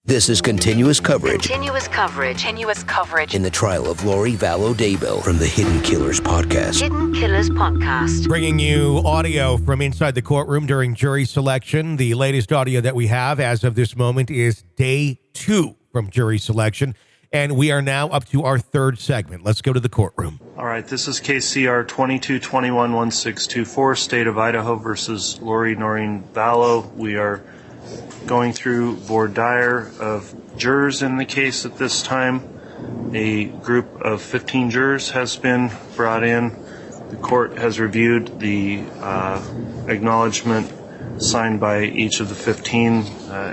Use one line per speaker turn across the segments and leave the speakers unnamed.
This is continuous coverage.
Continuous coverage.
In the trial of Lori Vallow Daybell from the Hidden Killers podcast.
Hidden Killers podcast.
Bringing you audio from inside the courtroom during jury selection. The latest audio that we have as of this moment is day 2 from jury selection. And we are now up to our third segment. Let's go to the courtroom.
All right, this is KCR 2221-1624, State of Idaho versus Lori Vallow. We are going through voir dire of jurors in the case at this time. A group of 15 jurors has been brought in. The court has reviewed the acknowledgement signed by each of the 15,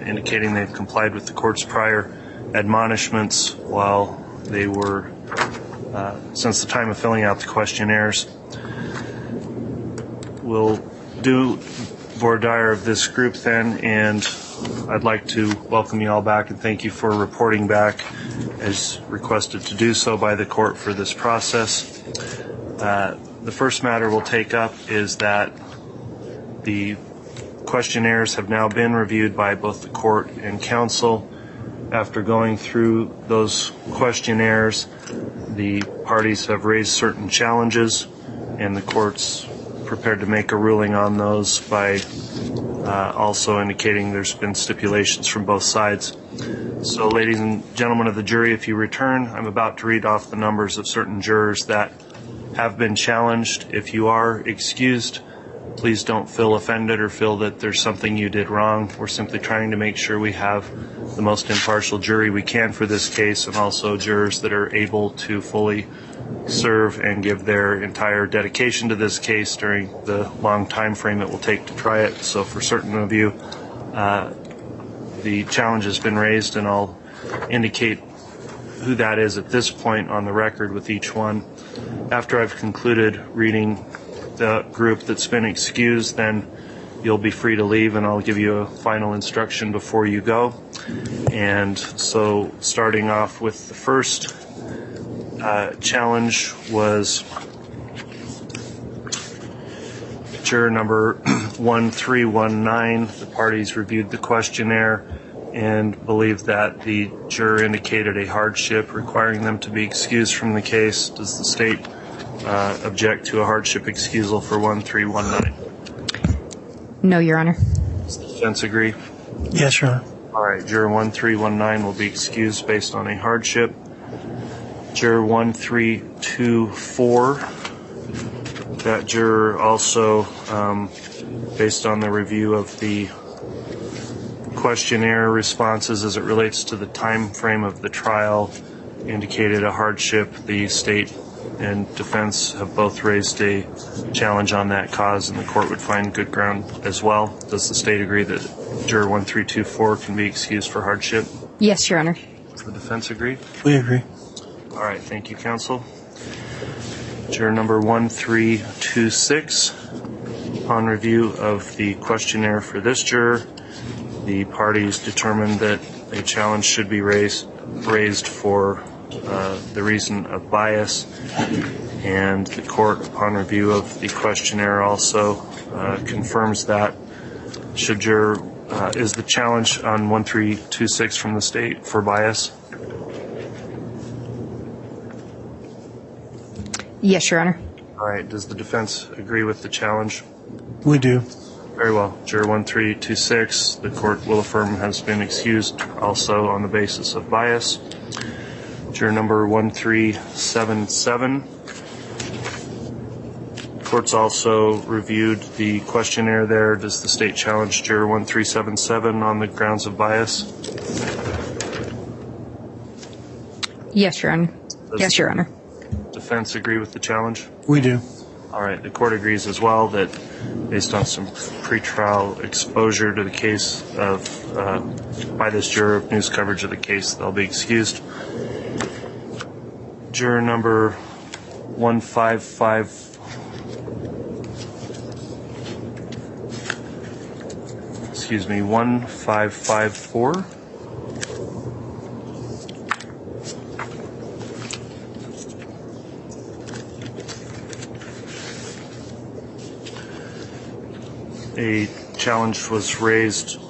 indicating they've complied with the court's prior admonishments while they were, since the time of filling out the questionnaires. We'll do voir dire of this group then, and I'd like to welcome you all back and thank you for reporting back as requested to do so by the court for this process. The first matter we'll take up is that the questionnaires have now been reviewed by both the court and counsel. After going through those questionnaires, the parties have raised certain challenges, and the court's prepared to make a ruling on those by also indicating there's been stipulations from both sides. So, ladies and gentlemen of the jury, if you return, I'm about to read off the numbers of certain jurors that have been challenged. If you are excused, please don't feel offended or feel that there's something you did wrong. We're simply trying to make sure we have the most impartial jury we can for this case, and also jurors that are able to fully serve and give their entire dedication to this case during the long time frame it will take to try it. So for certain of you, the challenge has been raised, and I'll indicate who that is at this point on the record with each one. After I've concluded reading the group that's been excused, then you'll be free to leave, and I'll give you a final instruction before you go. And so starting off with the first challenge was juror number 1319. The parties reviewed the questionnaire and believed that the juror indicated a hardship requiring them to be excused from the case. Does the state object to a hardship excusal for 1319?
No, Your Honor.
Does the defense agree?
Yes, Your Honor.
All right, juror 1319 will be excused based on a hardship. Juror 1324, that juror also, based on the review of the questionnaire responses as it relates to the time frame of the trial, indicated a hardship. The state and defense have both raised a challenge on that cause, and the court would find good ground as well. Does the state agree that juror 1324 can be excused for hardship?
Yes, Your Honor.
Does the defense agree?
We agree.
All right, thank you, counsel. Juror number 1326. Upon review of the questionnaire for this juror, the parties determined that a challenge should be raised for the reason of bias, and the court, upon review of the questionnaire, also confirms that. Should juror is the challenge on 1326 from the state for bias?
Yes, Your Honor.
All right, does the defense agree with the challenge?
We do.
Very well. Juror 1326, the court will affirm, has been excused also on the basis of bias. Juror number 1377. Court's also reviewed the questionnaire there. Does the state challenge juror 1377 on the grounds of bias?
Yes, Your Honor. Yes, Your Honor.
Defense agree with the challenge?
We do.
All right, the court agrees as well that based on some pretrial exposure to the case of by this juror, news coverage of the case, they'll be excused. Juror number 1554. A challenge was raised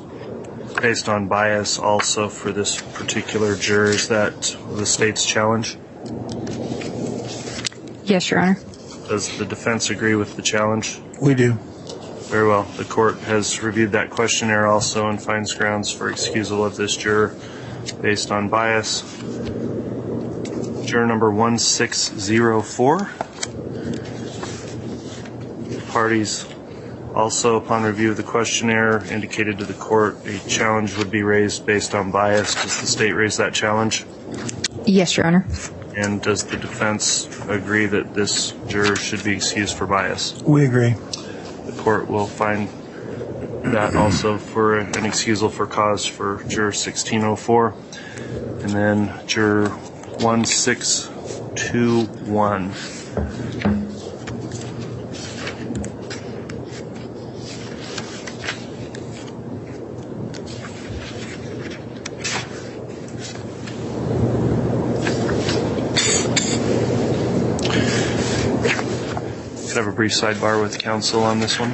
based on bias also for this particular juror. Is that the state's challenge?
Yes, Your Honor.
Does the defense agree with the challenge?
We do.
Very well. The court has reviewed that questionnaire also and finds grounds for excusal of this juror based on bias. Juror number 1604. Parties also, upon review of the questionnaire, indicated to the court a challenge would be raised based on bias. Does the state raise that challenge?
Yes, Your Honor.
And does the defense agree that this juror should be excused for bias?
We agree.
The court will find that also for an excusal for cause for juror 1604. And then juror 1621. Could I have a brief sidebar with counsel on this one?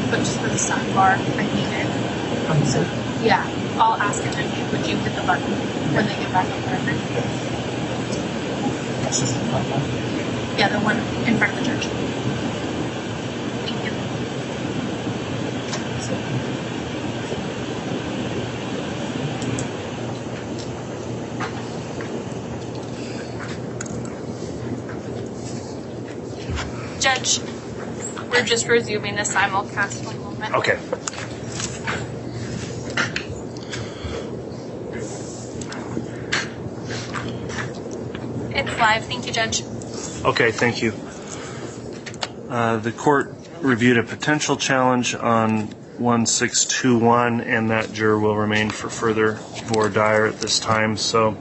But just for the sidebar, I need it. So, yeah, I'll ask him if would you hit the button when they get back up there. Yeah, the one in front of the church. Thank you. Judge, we're just resuming the simulcast one moment.
Okay.
It's live. Thank you, Judge.
Okay, thank you. The court reviewed a potential challenge on 1621, and that juror will remain for further voir dire at this time. So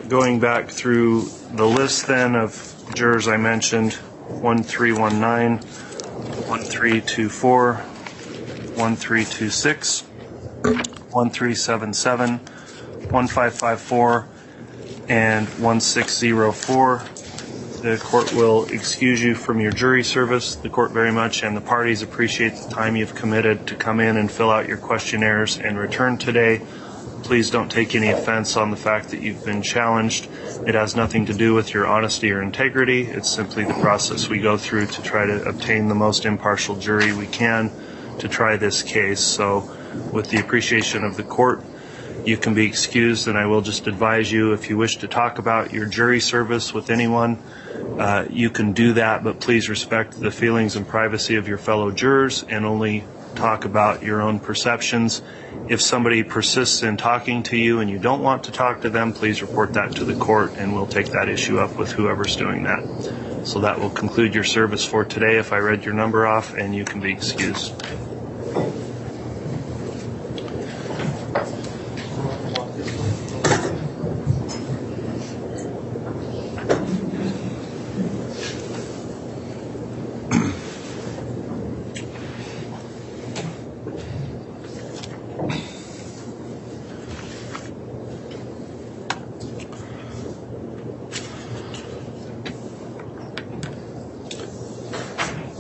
going back through the list then of jurors I mentioned, 1319, 1324, 1326, 1377, 1554, and 1604. The court will excuse you from your jury service. The court very much and the parties appreciate the time you've committed to come in and fill out your questionnaires and return today. Please don't take any offense on the fact that you've been challenged. It has nothing to do with your honesty or integrity. It's simply the process we go through to try to obtain the most impartial jury we can to try this case. So with the appreciation of the court, you can be excused, and I will just advise you, if you wish to talk about your jury service with anyone, you can do that, but please respect the feelings and privacy of your fellow jurors and only talk about your own perceptions. If somebody persists in talking to you and you don't want to talk to them, please report that to the court and we'll take that issue up with whoever's doing that. So that will conclude your service for today. If I read your number off, and you can be excused.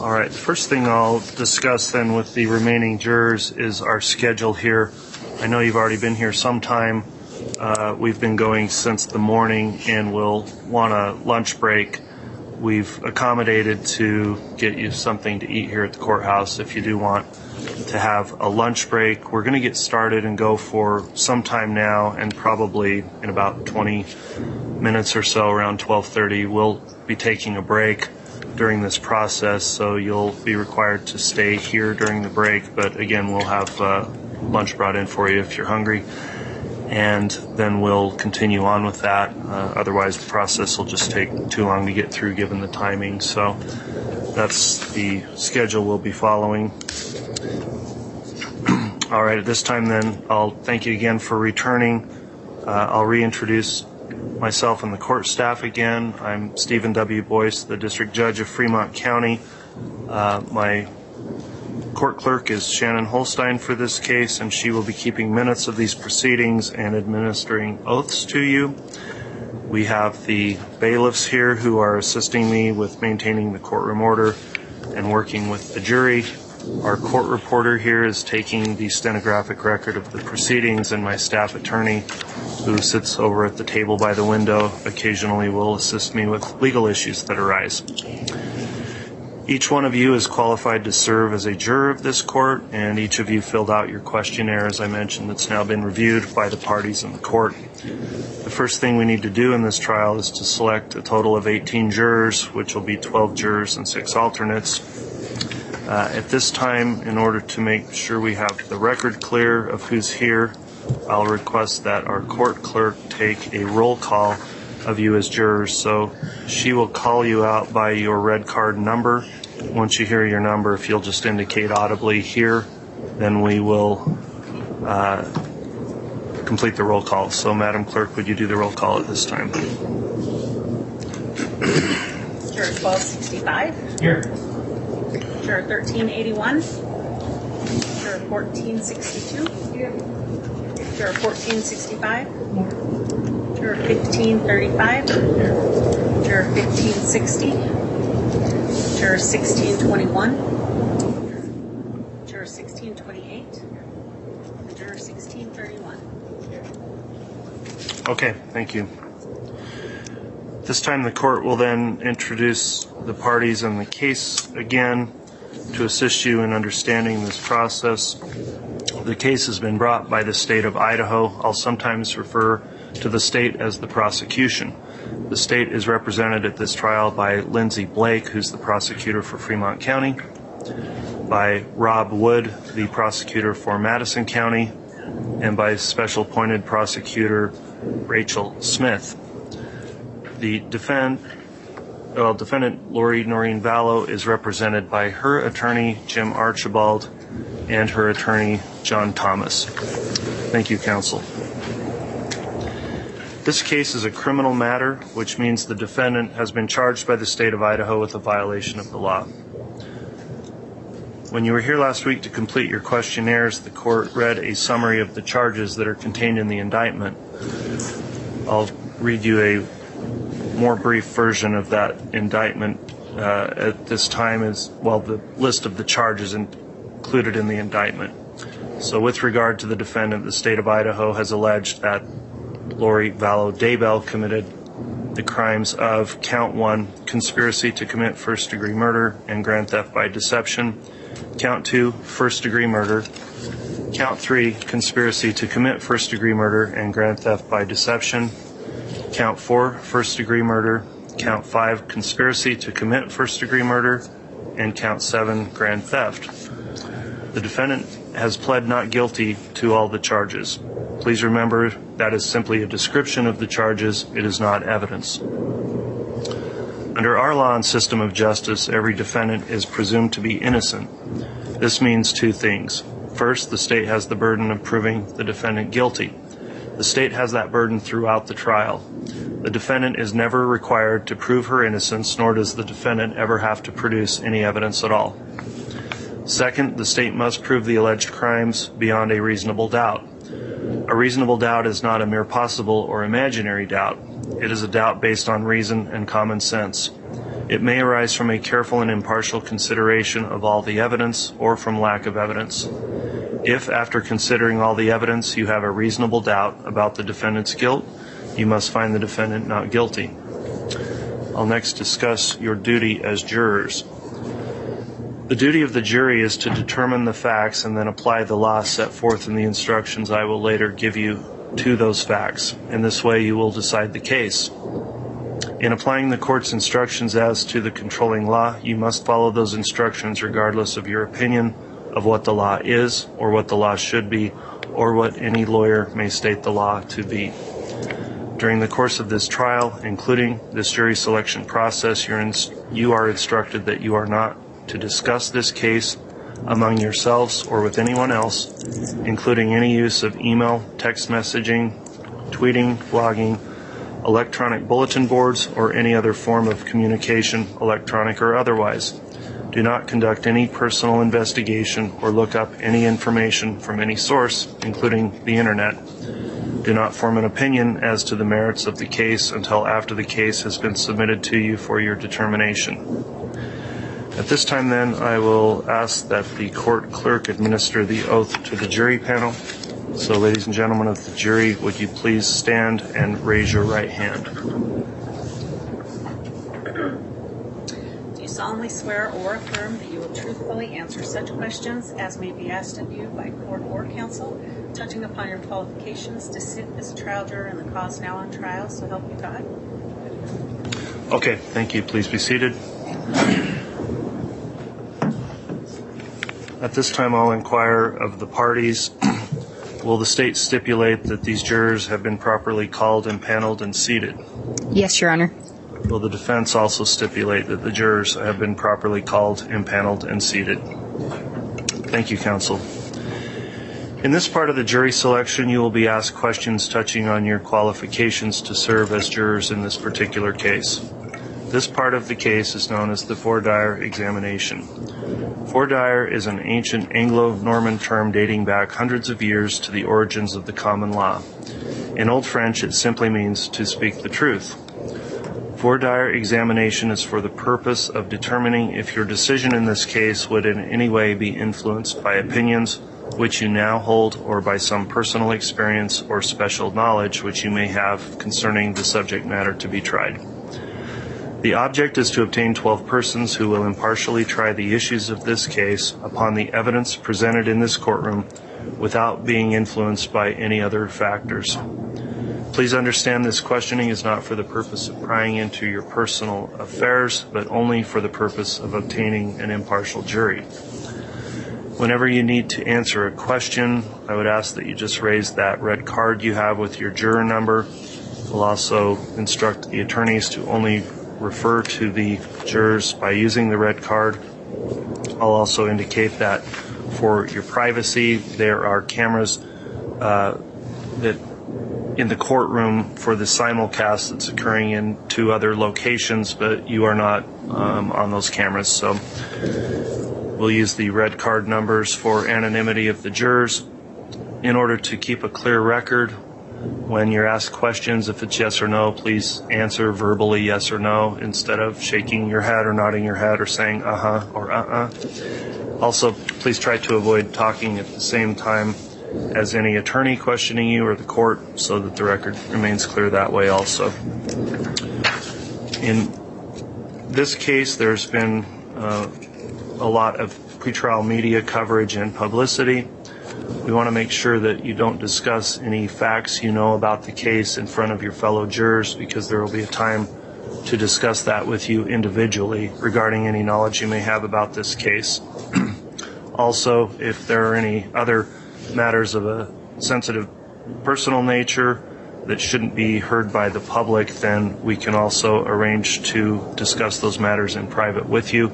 All right, the first thing I'll discuss then with the remaining jurors is our schedule here. I know you've already been here some time. We've been going since the morning and we'll want a lunch break. We've accommodated to get you something to eat here at the courthouse if you do want to have a lunch break. We're going to get started and go for some time now, and probably in about 20 minutes or so, around 12:30, we'll be taking a break during this process, so you'll be required to stay here during the break, but again, we'll have lunch brought in for you if you're hungry, and then we'll continue on with that. Otherwise, the process will just take too long to get through given the timing, so that's the schedule we'll be following. All right, at this time then, I'll thank you again for returning. I'll reintroduce myself and the court staff again. I'm Stephen W. Boyce, the District Judge of Fremont County. My court clerk is Shannon Holstein for this case, and she will be keeping minutes of these proceedings and administering oaths to you. We have the bailiffs here who are assisting me with maintaining the courtroom order and working with the jury. Our court reporter here is taking the stenographic record of the proceedings, and my staff attorney, who sits over at the table by the window, occasionally will assist me with legal issues that arise. Each one of you is qualified to serve as a juror of this court, and each of you filled out your questionnaire, as I mentioned, that's now been reviewed by the parties in the court. The first thing we need to do in this trial is to select a total of 18 jurors, which will be 12 jurors and 6 alternates. At this time, in order to make sure we have the record clear of who's here, I'll request that our court clerk take a roll call of you as jurors. So she will call you out by your red card number. Once you hear your number, if you'll just indicate audibly here, then we will complete the roll call. So Madam Clerk, would you do the roll call at this time?
Juror 1265. Here. Juror 1381. Juror 1462. Here. Juror 1465. Juror 1535. Juror 1560. Juror 1621. Juror 1628. And Juror 1631.
Okay, thank you. This time the court will then introduce the parties and the case again to assist you in understanding this process. The case has been brought by the state of Idaho. I'll sometimes refer to the state as the prosecution. The state is represented at this trial by Lindsay Blake, who's the prosecutor for Fremont County, by Rob Wood, the prosecutor for Madison County, and by Special Appointed Prosecutor Rachel Smith. The defendant, Lori Vallow, is represented by her attorney, Jim Archibald, and her attorney, John Thomas. Thank you, counsel. This case is a criminal matter, which means the defendant has been charged by the state of Idaho with a violation of the law. When you were here last week to complete your questionnaires, the court read a summary of the charges that are contained in the indictment. I'll read you a more brief version of that indictment at this time the list of the charges included in the indictment. So with regard to the defendant, the state of Idaho has alleged that Lori Vallow Daybell committed the crimes of count 1, conspiracy to commit first-degree murder and grand theft by deception, count 2, first-degree murder, count 3, conspiracy to commit first-degree murder and grand theft by deception, count 4, first-degree murder, count 5, conspiracy to commit first-degree murder, and count 7, grand theft. The defendant has pled not guilty to all the charges. Please remember that is simply a description of the charges. It is not evidence. Under our law and system of justice, every defendant is presumed to be innocent. This means two things. First, the state has the burden of proving the defendant guilty. The state has that burden throughout the trial. The defendant is never required to prove her innocence, nor does the defendant ever have to produce any evidence at all. Second, the state must prove the alleged crimes beyond a reasonable doubt. A reasonable doubt is not a mere possible or imaginary doubt. It is a doubt based on reason and common sense. It may arise from a careful and impartial consideration of all the evidence or from lack of evidence. If, after considering all the evidence, you have a reasonable doubt about the defendant's guilt, you must find the defendant not guilty. I'll next discuss your duty as jurors. The duty of the jury is to determine the facts and then apply the law set forth in the instructions I will later give you to those facts. In this way, you will decide the case. In applying the court's instructions as to the controlling law, you must follow those instructions regardless of your opinion of what the law is or what the law should be or what any lawyer may state the law to be. During the course of this trial, including this jury selection process, you are instructed that you are not to discuss this case among yourselves or with anyone else, including any use of email, text messaging, tweeting, blogging, electronic bulletin boards, or any other form of communication, electronic or otherwise. Do not conduct any personal investigation or look up any information from any source, including the internet. Do not form an opinion as to the merits of the case until after the case has been submitted to you for your determination. At this time, then, I will ask that the court clerk administer the oath to the jury panel. So, ladies and gentlemen of the jury, would you please stand and raise your right hand?
Do you solemnly swear or affirm that you will truthfully answer such questions as may be asked of you by court or counsel, touching upon your qualifications to sit as a trial juror in the cause now on trial, so help you God?
Okay, thank you. Please be seated. At this time, I'll inquire of the parties. Will the state stipulate that these jurors have been properly called, impaneled, and seated?
Yes, Your Honor.
Will the defense also stipulate that the jurors have been properly called, impaneled, and seated? Thank you, counsel. In this part of the jury selection, you will be asked questions touching on your qualifications to serve as jurors in this particular case. This part of the case is known as the voir dire examination. Voir dire is an ancient Anglo-Norman term dating back hundreds of years to the origins of the common law. In Old French, it simply means to speak the truth. Voir dire examination is for the purpose of determining if your decision in this case would in any way be influenced by opinions which you now hold or by some personal experience or special knowledge which you may have concerning the subject matter to be tried. The object is to obtain 12 persons who will impartially try the issues of this case upon the evidence presented in this courtroom without being influenced by any other factors. Please understand this questioning is not for the purpose of prying into your personal affairs, but only for the purpose of obtaining an impartial jury. Whenever you need to answer a question, I would ask that you just raise that red card you have with your juror number. We'll also instruct the attorneys to only refer to the jurors by using the red card. I'll also indicate that for your privacy, there are cameras that in the courtroom for the simulcast that's occurring in 2 other locations, but you are not on those cameras. So we'll use the red card numbers for anonymity of the jurors in order to keep a clear record. When you're asked questions, if it's yes or no, please answer verbally yes or no instead of shaking your head or nodding your head or saying uh-huh or uh-uh. Also, please try to avoid talking at the same time as any attorney questioning you or the court so that the record remains clear that way also. In this case, there's been a lot of pretrial media coverage and publicity. We want to make sure that you don't discuss any facts you know about the case in front of your fellow jurors, because there will be a time to discuss that with you individually regarding any knowledge you may have about this case. Also, if there are any other matters of a sensitive personal nature that shouldn't be heard by the public, then we can also arrange to discuss those matters in private with you,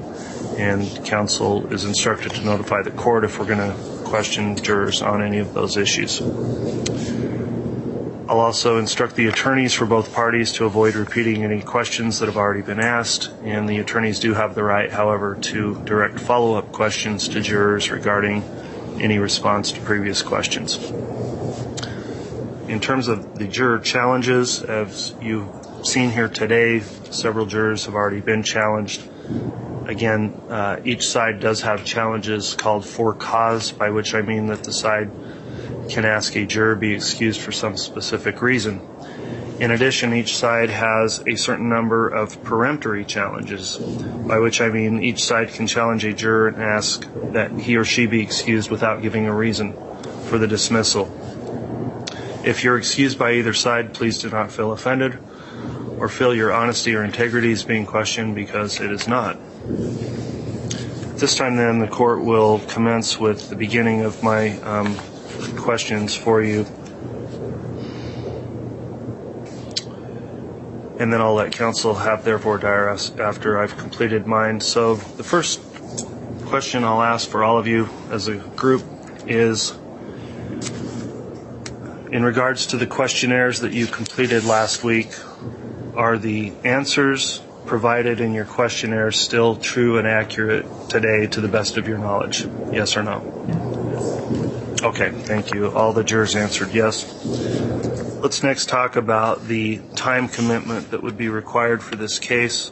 and counsel is instructed to notify the court if we're going to question jurors on any of those issues. I'll also instruct the attorneys for both parties to avoid repeating any questions that have already been asked, and the attorneys do have the right, however, to direct follow-up questions to jurors regarding any response to previous questions. In terms of the juror challenges, as you've seen here today, several jurors have already been challenged. Again, each side does have challenges called for cause, by which I mean that the side can ask a juror be excused for some specific reason. In addition, each side has a certain number of peremptory challenges, by which I mean each side can challenge a juror and ask that he or she be excused without giving a reason for the dismissal. If you're excused by either side, please do not feel offended or feel your honesty or integrity is being questioned, because it is not. At this time, then, the court will commence with the beginning of my questions for you. And then I'll let counsel have their voir dire after I've completed mine. So the first question I'll ask for all of you as a group is, In regards to the questionnaires that you completed last week, are the answers provided in your questionnaire still true and accurate today to the best of your knowledge? Yes or no? Okay, thank you. All the jurors answered yes. Let's next talk about the time commitment that would be required for this case.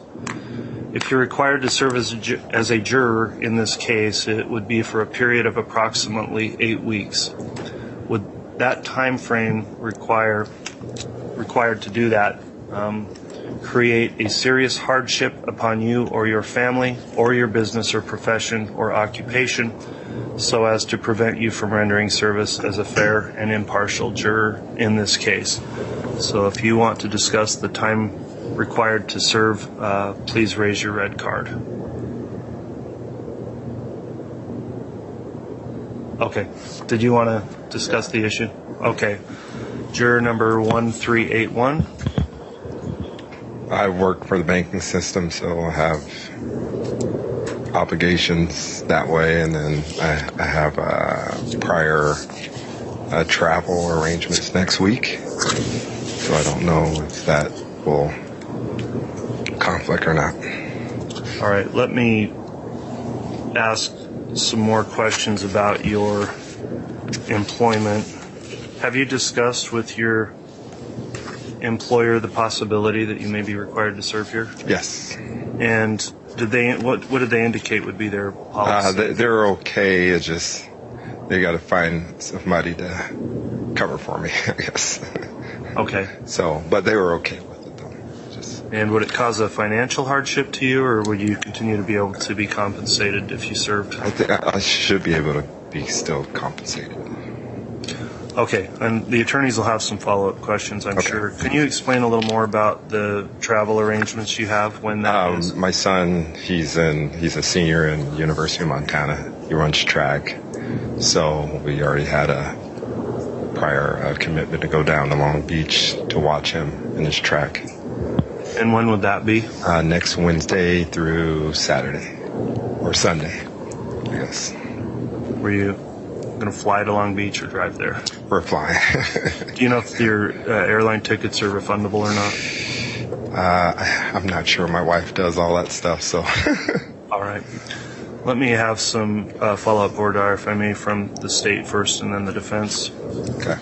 If you're required to serve as a juror in this case, it would be for a period of approximately 8 weeks. Would that time frame required to do that create a serious hardship upon you or your family or your business or profession or occupation so as to prevent you from rendering service as a fair and impartial juror in this case? So if you want to discuss the time required to serve, please raise your red card. Okay. Did you want to discuss the issue? Okay. Juror number 1381.
I work for the banking system, so I have obligations that way, and then I have prior travel arrangements next week, so I don't know if that will conflict or not.
All right, let me ask some more questions about your employment. Have you discussed with your employer the possibility that you may be required to serve here?
Yes.
And did they? What did they indicate would be their policy?
They're okay. It's just they got to find somebody to cover for me, I guess.
Okay.
So, but they were okay with it, though.
And would it cause a financial hardship to you, or would you continue to be able to be compensated if you served?
I think I should be able to be still compensated.
Okay, and the attorneys will have some follow-up questions, I'm sure. Can you explain a little more about the travel arrangements you have when that is?
My son, he's a senior in University of Montana. He runs track, so we already had a prior commitment to go down to Long Beach to watch him in his track.
And when would that be?
Next Wednesday through Saturday or Sunday, I guess.
Were you going to fly to Long Beach or drive there?
We're flying.
Do you know if your airline tickets are refundable or not?
I'm not sure. My wife does all that stuff, so.
All right. Let me have some follow-up, Murdaugh, if I may, from the state first and then the defense.
Okay.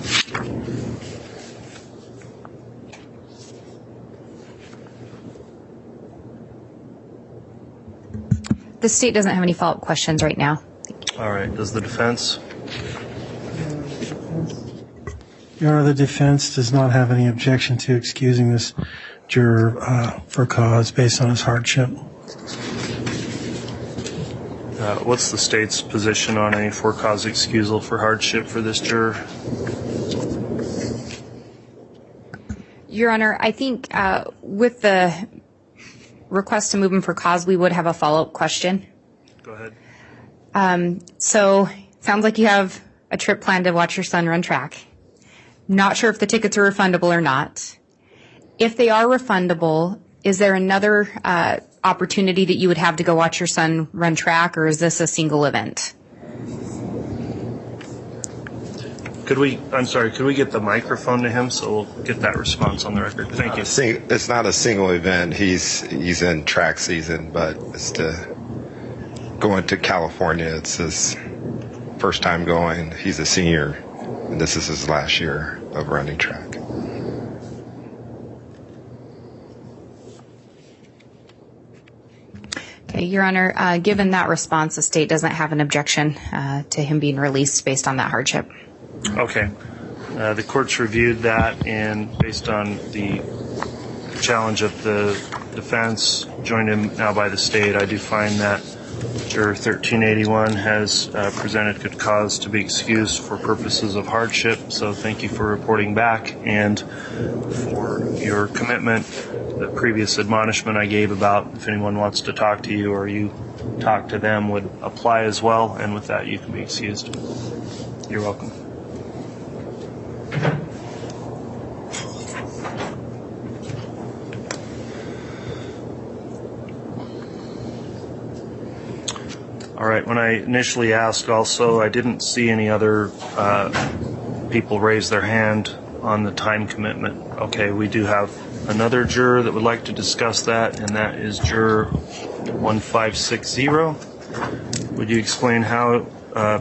The state doesn't have any follow-up questions right now.
All right. Does the defense?
Your Honor, the defense does not have any objection to excusing this juror for cause based on his hardship.
What's the state's position on a for-cause excusal for hardship for this juror?
Your Honor, I think with the request to move him for cause, we would have a follow-up question.
Go ahead.
So, sounds like you have a trip planned to watch your son run track. Not sure if the tickets are refundable or not. If they are refundable, is there another opportunity that you would have to go watch your son run track, or is this a single event?
Could we get the microphone to him so we'll get that response on the record? Thank you.
It's not a single event. He's in track season, but it's to going to California. It's his first time going. He's a senior, and this is his last year of running track.
Okay, Your Honor, given that response, the state doesn't have an objection to him being released based on that hardship.
Okay. The court's reviewed that, and based on the challenge of the defense, joined in now by the state, I do find that Juror 1381 has presented good cause to be excused for purposes of hardship. So thank you for reporting back and for your commitment. The previous admonishment I gave about if anyone wants to talk to you or you talk to them would apply as well. And with that, you can be excused. You're welcome. All right, when I initially asked also, I didn't see any other people raise their hand on the time commitment. Okay, we do have another juror that would like to discuss that, and that is juror 1560. Would you explain how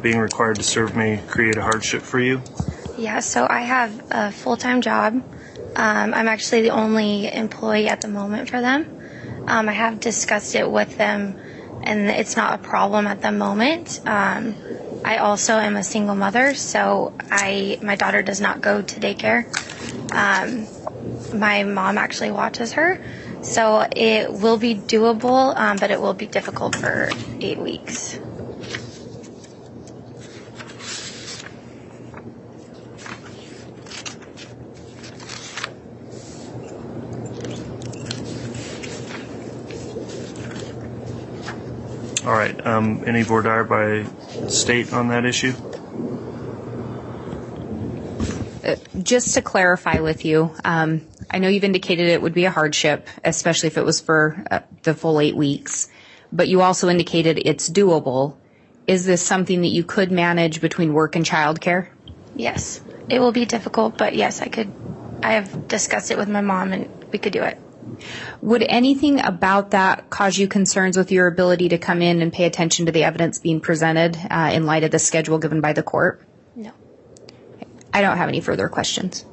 being required to serve may create a hardship for you?
Yeah, so I have a full-time job. I'm actually the only employee at the moment for them. I have discussed it with them, and it's not a problem at the moment. I also am a single mother, so my daughter does not go to daycare. My mom actually watches her, so it will be doable, but it will be difficult for 8 weeks.
All right. Any voir dire by state on that issue?
Just to clarify with you, I know you've indicated it would be a hardship, especially if it was for the full 8 weeks, but you also indicated it's doable. Is this something that you could manage between work and childcare?
Yes, it will be difficult, but yes, I could. I have discussed it with my mom, and we could do it.
Would anything about that cause you concerns with your ability to come in and pay attention to the evidence being presented in light of the schedule given by the court?
No.
I don't have any further questions.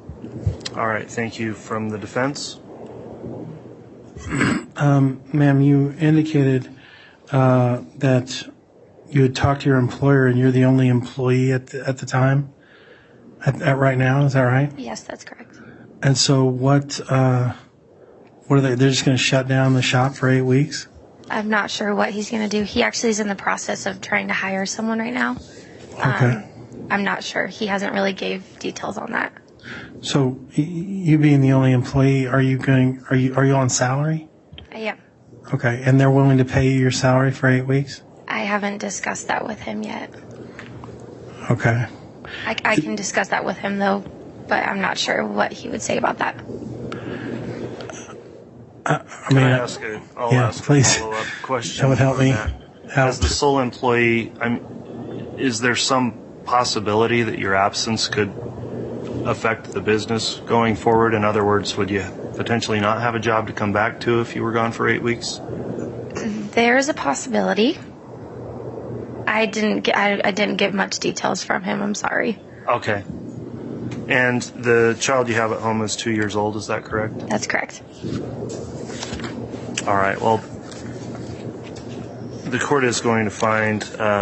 All right. Thank you. From the defense?
Ma'am, you indicated that you had talked to your employer and you're the only employee at the time, at right now. Is that right?
Yes, that's correct.
And so what are they? They're just going to shut down the shop for 8 weeks?
I'm not sure what he's going to do. He actually is in the process of trying to hire someone right now.
Okay.
I'm not sure. He hasn't really gave details on that.
So you being the only employee, are you on salary?
I am.
Okay. And they're willing to pay you your salary for 8 weeks?
I haven't discussed that with him yet.
Okay.
I can discuss that with him though, but I'm not sure what he would say about that.
Can I ask a follow-up question?
That would help me.
As the sole employee, is there some possibility that your absence could affect the business going forward? In other words, would you potentially not have a job to come back to if you were gone for 8 weeks?
There's a possibility. I didn't get much details from him. I'm sorry.
Okay. And the child you have at home is 2 years old, is that correct?
That's correct.
All right. Well, the court is going to find,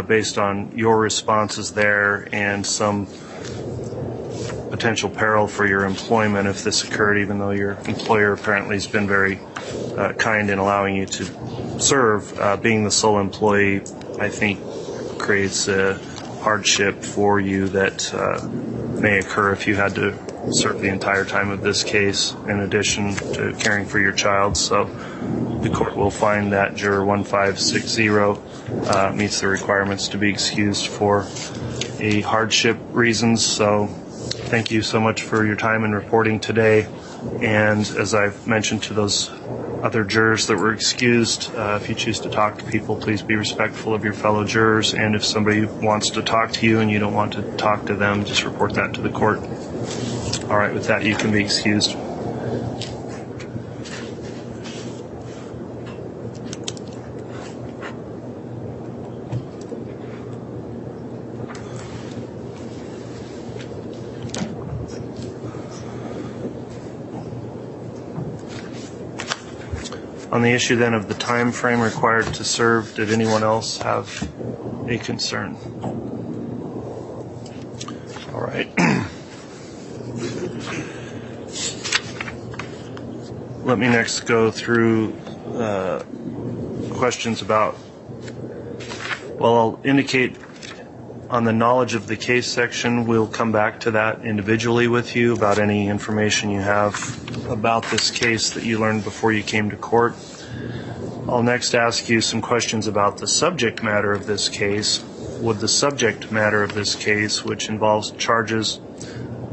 based on your responses there and some potential peril for your employment if this occurred, even though your employer apparently has been very kind in allowing you to serve, being the sole employee, I think creates a hardship for you that may occur if you had to serve the entire time of this case in addition to caring for your child. So the court will find that juror 1560 meets the requirements to be excused for a hardship reasons. So thank you so much for your time and reporting today. And as I've mentioned to those other jurors that were excused, if you choose to talk to people, please be respectful of your fellow jurors. And if somebody wants to talk to you and you don't want to talk to them, just report that to the court. All right, with that, you can be excused. On the issue then of the time frame required to serve, did anyone else have a concern? All right. Let me next go through questions about, well, I'll indicate on the knowledge of the case section, we'll come back to that individually with you about any information you have about this case that you learned before you came to court. I'll next ask you some questions about the subject matter of this case. Would the subject matter of this case, which involves charges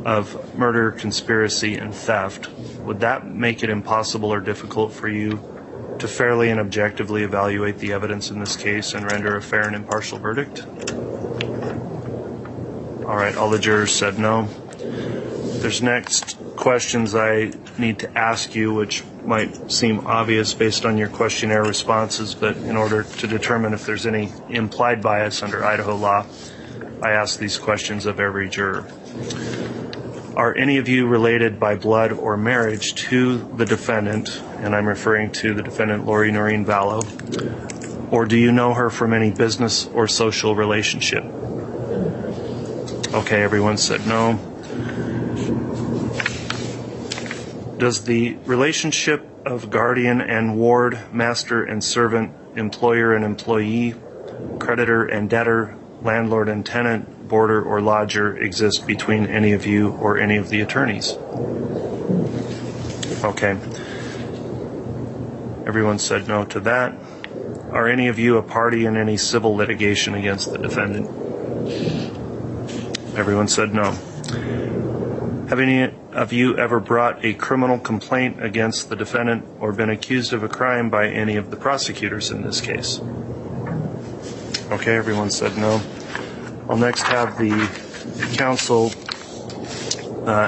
of murder, conspiracy, and theft, would that make it impossible or difficult for you to fairly and objectively evaluate the evidence in this case and render a fair and impartial verdict? All right, all the jurors said no. There's next questions I need to ask you, which might seem obvious based on your questionnaire responses, but in order to determine if there's any implied bias under Idaho law, I ask these questions of every juror. Are any of you related by blood or marriage to the defendant, and I'm referring to the defendant Lori Vallow, or do you know her from any business or social relationship? Okay, everyone said no. Does the relationship of guardian and ward, master and servant, employer and employee, creditor and debtor, landlord and tenant, boarder or lodger exist between any of you or any of the attorneys? Okay. Everyone said no to that. Are any of you a party in any civil litigation against the defendant? Everyone said no. Have any of you ever brought a criminal complaint against the defendant or been accused of a crime by any of the prosecutors in this case? Okay, everyone said no. I'll next have the counsel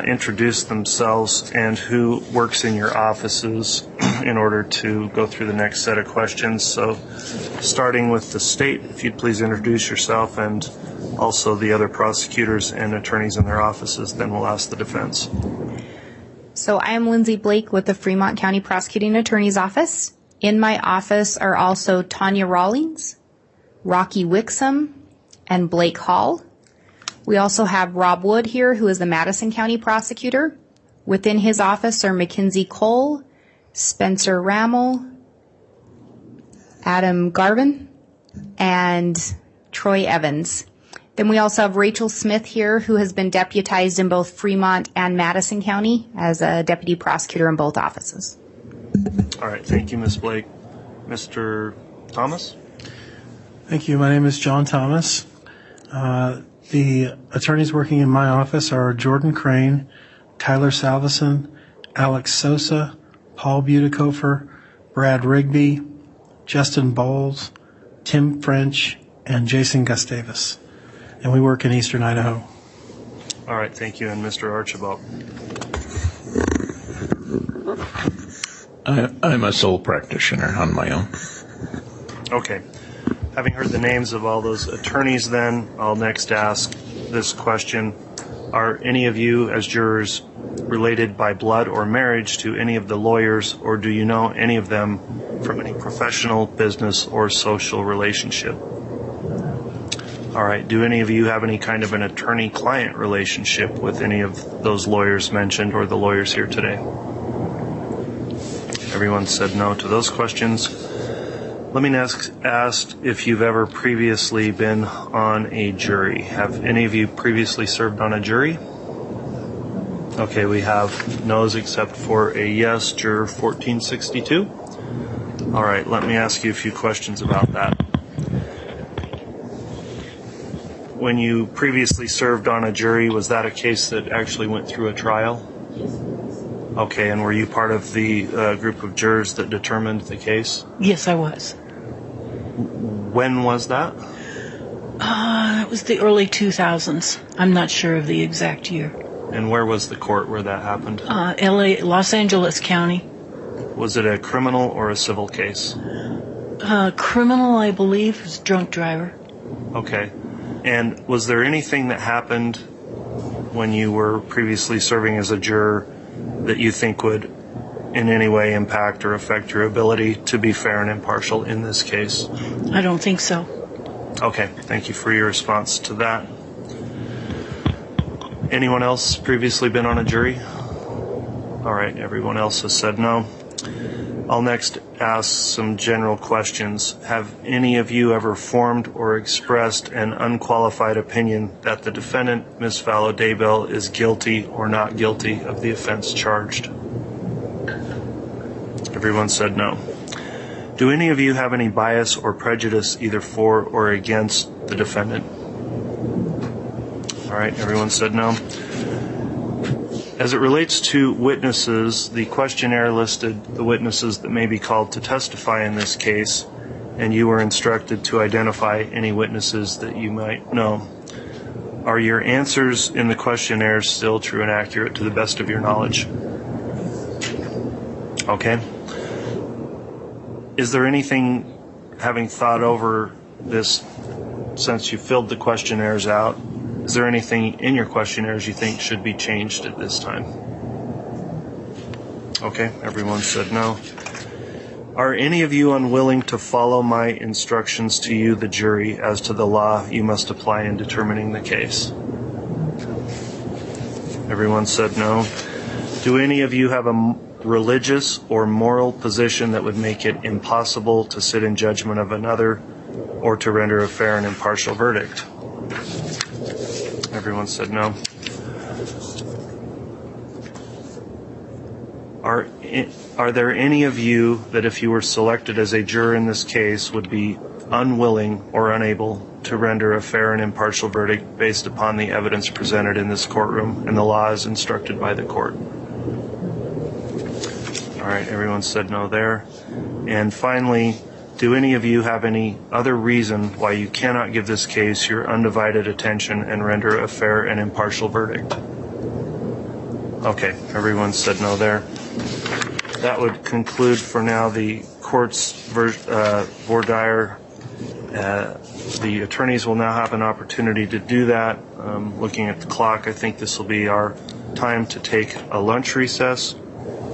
introduce themselves and who works in your offices in order to go through the next set of questions. So starting with the state, if you'd please introduce yourself and also the other prosecutors and attorneys in their offices, then we'll ask the defense.
So I am Lindsay Blake with the Fremont County Prosecuting Attorney's Office. In my office are also Tanya Rawlings, Rocky Wixom, and Blake Hall. We also have Rob Wood here, who is the Madison County Prosecutor. Within his office are Mackenzie Cole, Spencer Rammel, Adam Garvin, and Troy Evans. Then we also have Rachel Smith here, who has been deputized in both Fremont and Madison County as a deputy prosecutor in both offices.
All right, thank you, Ms. Blake. Mr. Thomas?
Thank you. My name is John Thomas. The attorneys working in my office are Jordan Crane, Tyler Salveson, Alex Sosa, Paul Butikofer, Brad Rigby, Justin Bowles, Tim French, and Jason Gustavus. And we work in eastern Idaho.
All right, thank you. And Mr. Archibald?
I'm a sole practitioner on my own.
Okay. Having heard the names of all those attorneys, then I'll next ask this question. Are any of you as jurors related by blood or marriage to any of the lawyers, or do you know any of them from any professional, business, or social relationship? All right. Do any of you have any kind of an attorney-client relationship with any of those lawyers mentioned or the lawyers here today? Everyone said no to those questions. Let me next ask if you've ever previously been on a jury. Have any of you previously served on a jury? Okay, we have no's except for a yes, juror 1462. All right, let me ask you a few questions about that. When you previously served on a jury, was that a case that actually went through a trial? Okay, and were you part of the group of jurors that determined the case?
Yes, I was.
When was that?
It was the early 2000s. I'm not sure of the exact year.
And where was the court where that happened?
Los Angeles County.
Was it a criminal or a civil case?
Criminal, I believe, was drunk driver.
Okay. And was there anything that happened when you were previously serving as a juror that you think would in any way impact or affect your ability to be fair and impartial in this case?
I don't think so.
Okay, thank you for your response to that. Anyone else previously been on a jury? All right, everyone else has said no. I'll next ask some general questions. Have any of you ever formed or expressed an unqualified opinion that the defendant, Ms. Vallow Daybell, is guilty or not guilty of the offense charged? Everyone said no. Do any of you have any bias or prejudice either for or against the defendant? All right, everyone said no. As it relates to witnesses, the questionnaire listed the witnesses that may be called to testify in this case, and you were instructed to identify any witnesses that you might know. Are your answers in the questionnaire still true and accurate to the best of your knowledge? Okay. Is there anything, having thought over this since you filled the questionnaires out, is there anything in your questionnaires you think should be changed at this time? Okay, everyone said no. Are any of you unwilling to follow my instructions to you, the jury, as to the law you must apply in determining the case? Everyone said no. Do any of you have a religious or moral position that would make it impossible to sit in judgment of another or to render a fair and impartial verdict? Everyone said no. Are there any of you that if you were selected as a juror in this case would be unwilling or unable to render a fair and impartial verdict based upon the evidence presented in this courtroom and the law as instructed by the court? All right, everyone said no there. And finally, do any of you have any other reason why you cannot give this case your undivided attention and render a fair and impartial verdict? Okay, everyone said no there. That would conclude for now the court's voir dire. The attorneys will now have an opportunity to do that. Looking at the clock, I think this will be our time to take a lunch recess.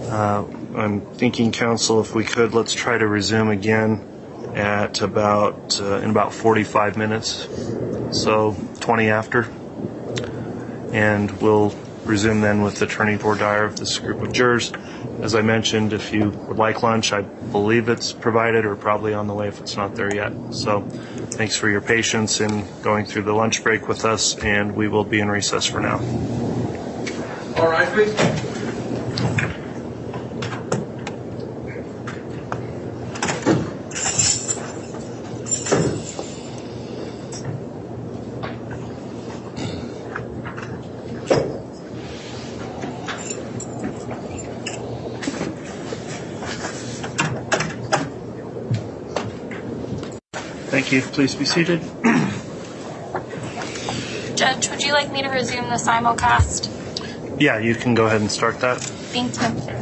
I'm thinking, counsel, if we could, let's try to resume again at in about 45 minutes, so 20 after, and we'll resume then with the attorney voir dire of this group of jurors. As I mentioned, if you would like lunch, I believe it's provided or probably on the way if it's not there yet. So thanks for your patience in going through the lunch break with us, and we will be in recess for now.
All right, please.
Thank you. Please be seated.
Judge, would you like me to resume the simulcast?
Yeah, you can go ahead and start that.
Thank you.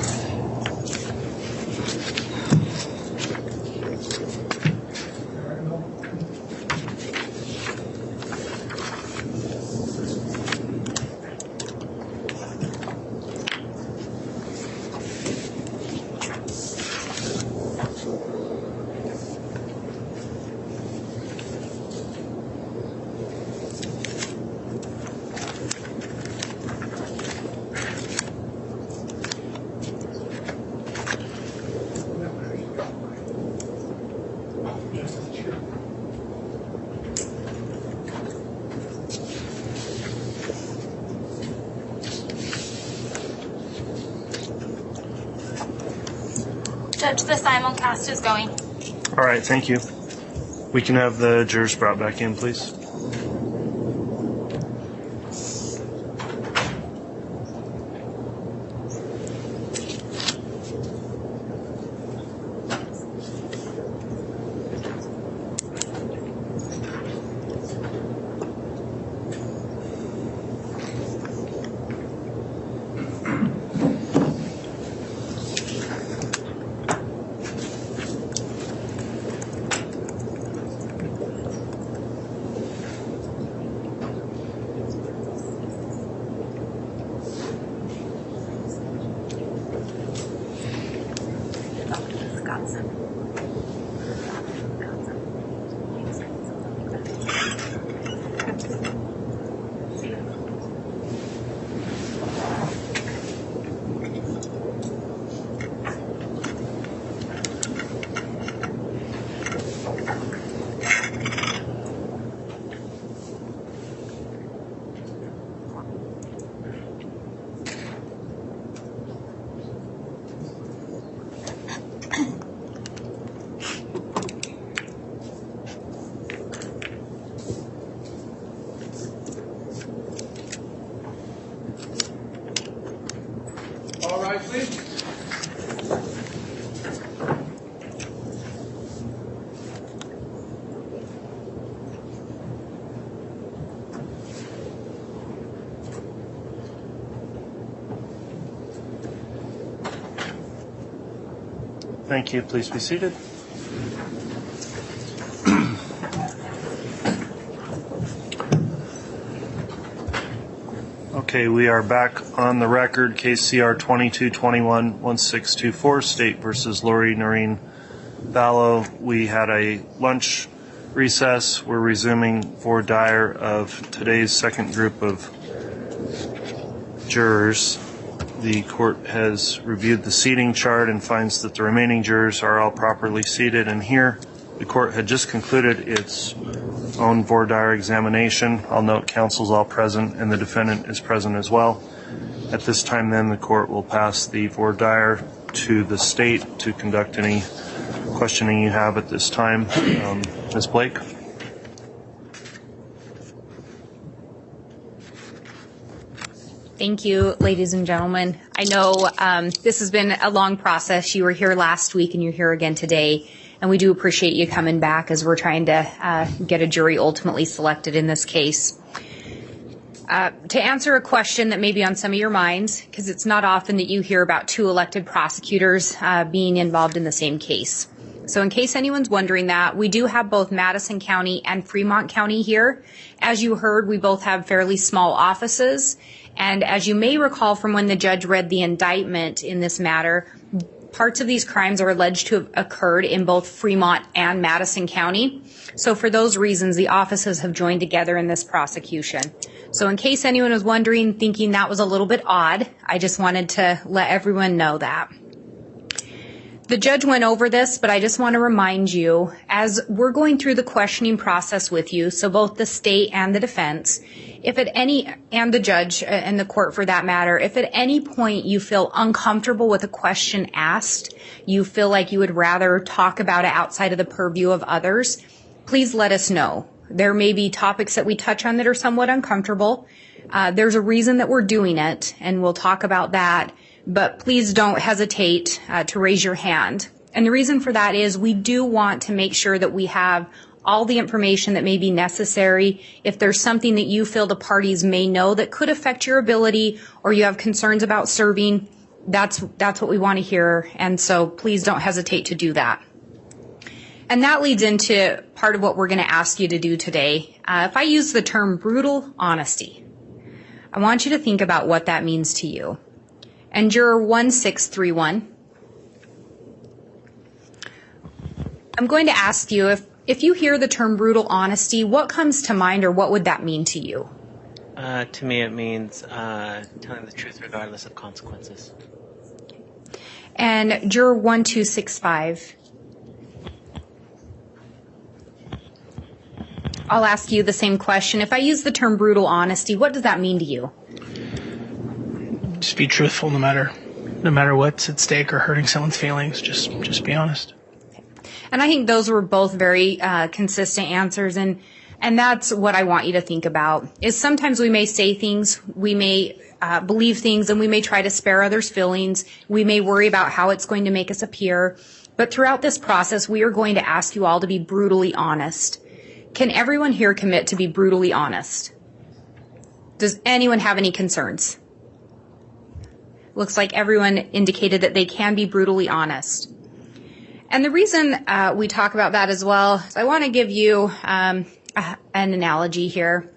Judge, the simulcast is going.
All right, thank you. We can have the jurors brought back in, please. Thank you. Please be seated. Okay, we are back on the record. Case CR 2221-1624, State versus Lori Vallow. We had a lunch recess. We're resuming for Dyer of today's second group of jurors. The court has reviewed the seating chart and finds that the remaining jurors are all properly seated. And here, the court had just concluded its own voir dire examination. I'll note counsel's all present and the defendant is present as well. At this time, then, the court will pass the voir dire to the state to conduct any questioning you have at this time. Ms. Blake?
Thank you, ladies and gentlemen. I know this has been a long process. You were here last week and you're here again today. And we do appreciate you coming back as we're trying to get a jury ultimately selected in this case. To answer a question that may be on some of your minds, because it's not often that you hear about two elected prosecutors being involved in the same case. So in case anyone's wondering that, we do have both Madison County and Fremont County here. As you heard, we both have fairly small offices. And as you may recall from when the judge read the indictment in this matter, parts of these crimes are alleged to have occurred in both Fremont and Madison County. So for those reasons, the offices have joined together in this prosecution. So in case anyone was wondering, thinking that was a little bit odd, I just wanted to let everyone know that. The judge went over this, but I just want to remind you, as we're going through the questioning process with you, so both the state and the defense, if at any, and the judge and the court for that matter, if at any point you feel uncomfortable with a question asked, you feel like you would rather talk about it outside of the purview of others, please let us know. There may be topics that we touch on that are somewhat uncomfortable. There's a reason that we're doing it, and we'll talk about that. But please don't hesitate to raise your hand. And the reason for that is we do want to make sure that we have all the information that may be necessary. If there's something that you feel the parties may know that could affect your ability or you have concerns about serving, that's what we want to hear. And so please don't hesitate to do that. And that leads into part of what we're going to ask you to do today. If I use the term brutal honesty, I want you to think about what that means to you. And juror 1631, I'm going to ask you, if you hear the term brutal honesty, what comes to mind or what would that mean to you?
To me, it means telling the truth regardless of consequences.
And juror 1265, I'll ask you the same question. If I use the term brutal honesty, what does that mean to you?
Just be truthful no matter what's at stake or hurting someone's feelings. Just be honest.
And I think those were both very consistent answers. And that's what I want you to think about, is sometimes we may say things, we may believe things, and we may try to spare others' feelings. We may worry about how it's going to make us appear. But throughout this process, we are going to ask you all to be brutally honest. Can everyone here commit to be brutally honest? Does anyone have any concerns? Looks like everyone indicated that they can be brutally honest. And the reason we talk about that as well is I want to give you an analogy here.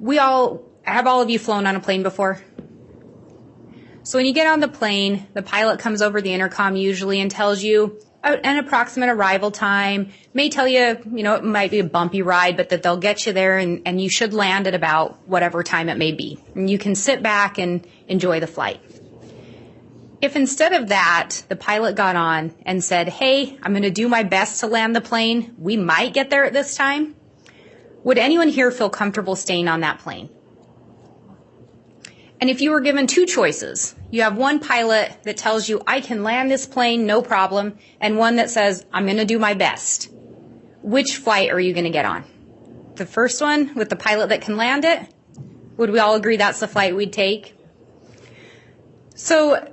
Have all of you flown on a plane before? So when you get on the plane, the pilot comes over the intercom usually and tells you an approximate arrival time, may tell you, it might be a bumpy ride, but that they'll get you there and you should land at about whatever time it may be. And you can sit back and enjoy the flight. If instead of that, the pilot got on and said, hey, I'm going to do my best to land the plane, we might get there at this time, would anyone here feel comfortable staying on that plane? And if you were given two choices, you have one pilot that tells you, I can land this plane, no problem, and one that says, I'm going to do my best. Which flight are you going to get on? The first one with the pilot that can land it? Would we all agree that's the flight we'd take? So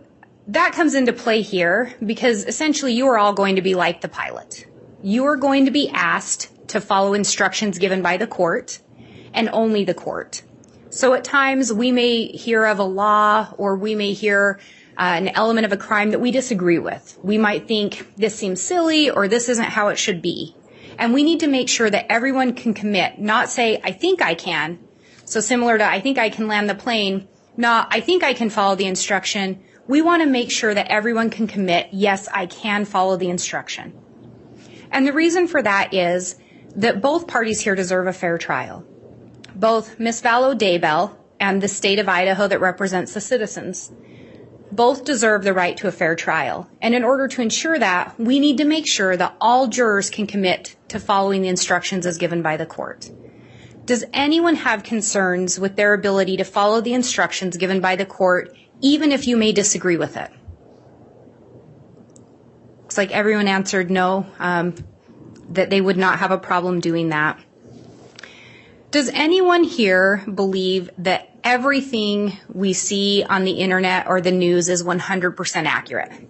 that comes into play here because essentially you are all going to be like the pilot. You are going to be asked to follow instructions given by the court and only the court. So at times we may hear of a law or we may hear an element of a crime that we disagree with. We might think this seems silly or this isn't how it should be. And we need to make sure that everyone can commit, not say, I think I can. So similar to, I think I can land the plane, not, I think I can follow the instruction. We want to make sure that everyone can commit, yes, I can follow the instruction. And the reason for that is that both parties here deserve a fair trial. Both Ms. Vallow Daybell and the state of Idaho that represents the citizens both deserve the right to a fair trial. And in order to ensure that, we need to make sure that all jurors can commit to following the instructions as given by the court. Does anyone have concerns with their ability to follow the instructions given by the court, even if you may disagree with it? Looks like everyone answered no, that they would not have a problem doing that. Does anyone here believe that everything we see on the internet or the news is 100% accurate? I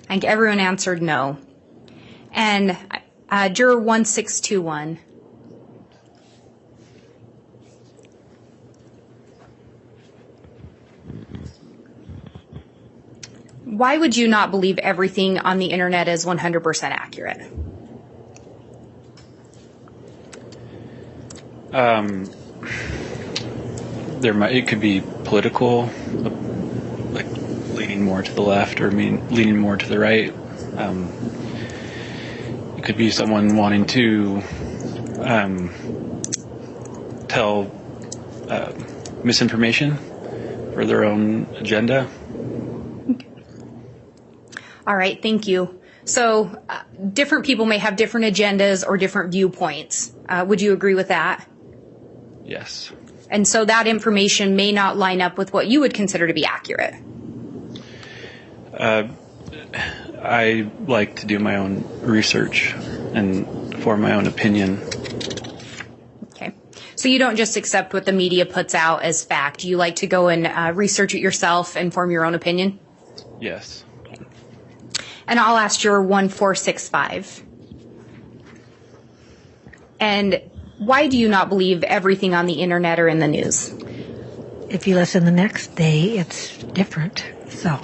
think everyone answered no. And juror 1621. Why would you not believe everything on the internet is 100% accurate?
It could be political, like leaning more to the left or leaning more to the right. It could be someone wanting to tell misinformation for their own agenda.
All right, thank you. So different people may have different agendas or different viewpoints. Would you agree with that?
Yes.
And so that information may not line up with what you would consider to be accurate.
I like to do my own research and form my own opinion.
Okay. So you don't just accept what the media puts out as fact. You like to go and research it yourself and form your own opinion?
Yes.
And I'll ask juror 1465. And why do you not believe everything on the internet or in the news?
If you listen the next day, it's different. So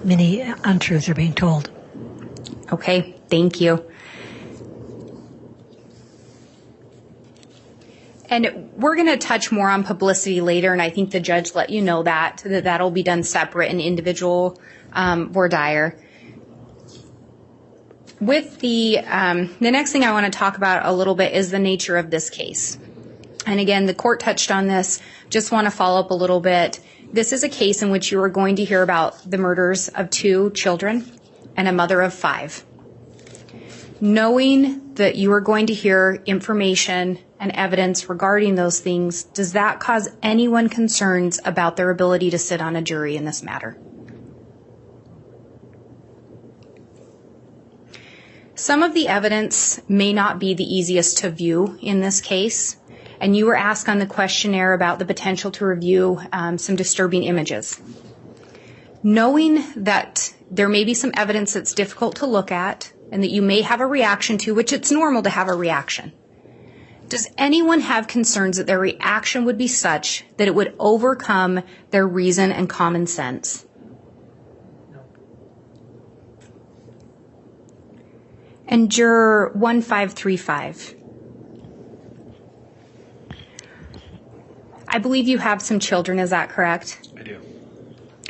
many untruths are being told.
Okay, thank you. And we're going to touch more on publicity later, and I think the judge let you know that'll be done separate and individual voir dire. With the next thing I want to talk about a little bit is the nature of this case. And again, the court touched on this. Just want to follow up a little bit. This is a case in which you are going to hear about the murders of 2 children and a mother of 5. Knowing that you are going to hear information and evidence regarding those things, does that cause anyone concerns about their ability to sit on a jury in this matter? Some of the evidence may not be the easiest to view in this case, and you were asked on the questionnaire about the potential to review some disturbing images. Knowing that there may be some evidence that's difficult to look at and that you may have a reaction to, which it's normal to have a reaction, does anyone have concerns that their reaction would be such that it would overcome their reason and common sense? And juror 1535. I believe you have some children, is that correct?
I do.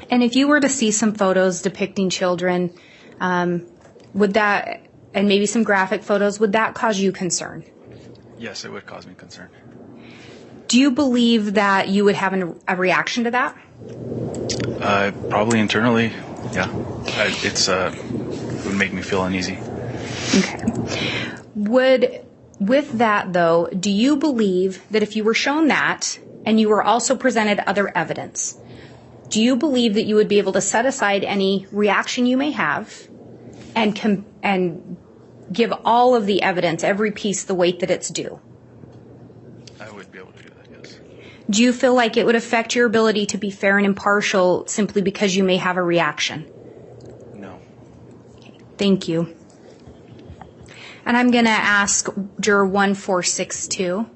And if you were to see some photos depicting children, would that, and maybe some graphic photos, would that cause you concern?
Yes, it would cause me concern.
Do you believe that you would have a reaction to that?
Probably internally, yeah. It would make me feel uneasy.
Okay. With that, though, do you believe that if you were shown that and you were also presented other evidence, do you believe that you would be able to set aside any reaction you may have and give all of the evidence, every piece, the weight that it's due?
I would be able to do that, yes.
Do you feel like it would affect your ability to be fair and impartial simply because you may have a reaction?
No.
Okay, thank you. And I'm going to ask juror 1462.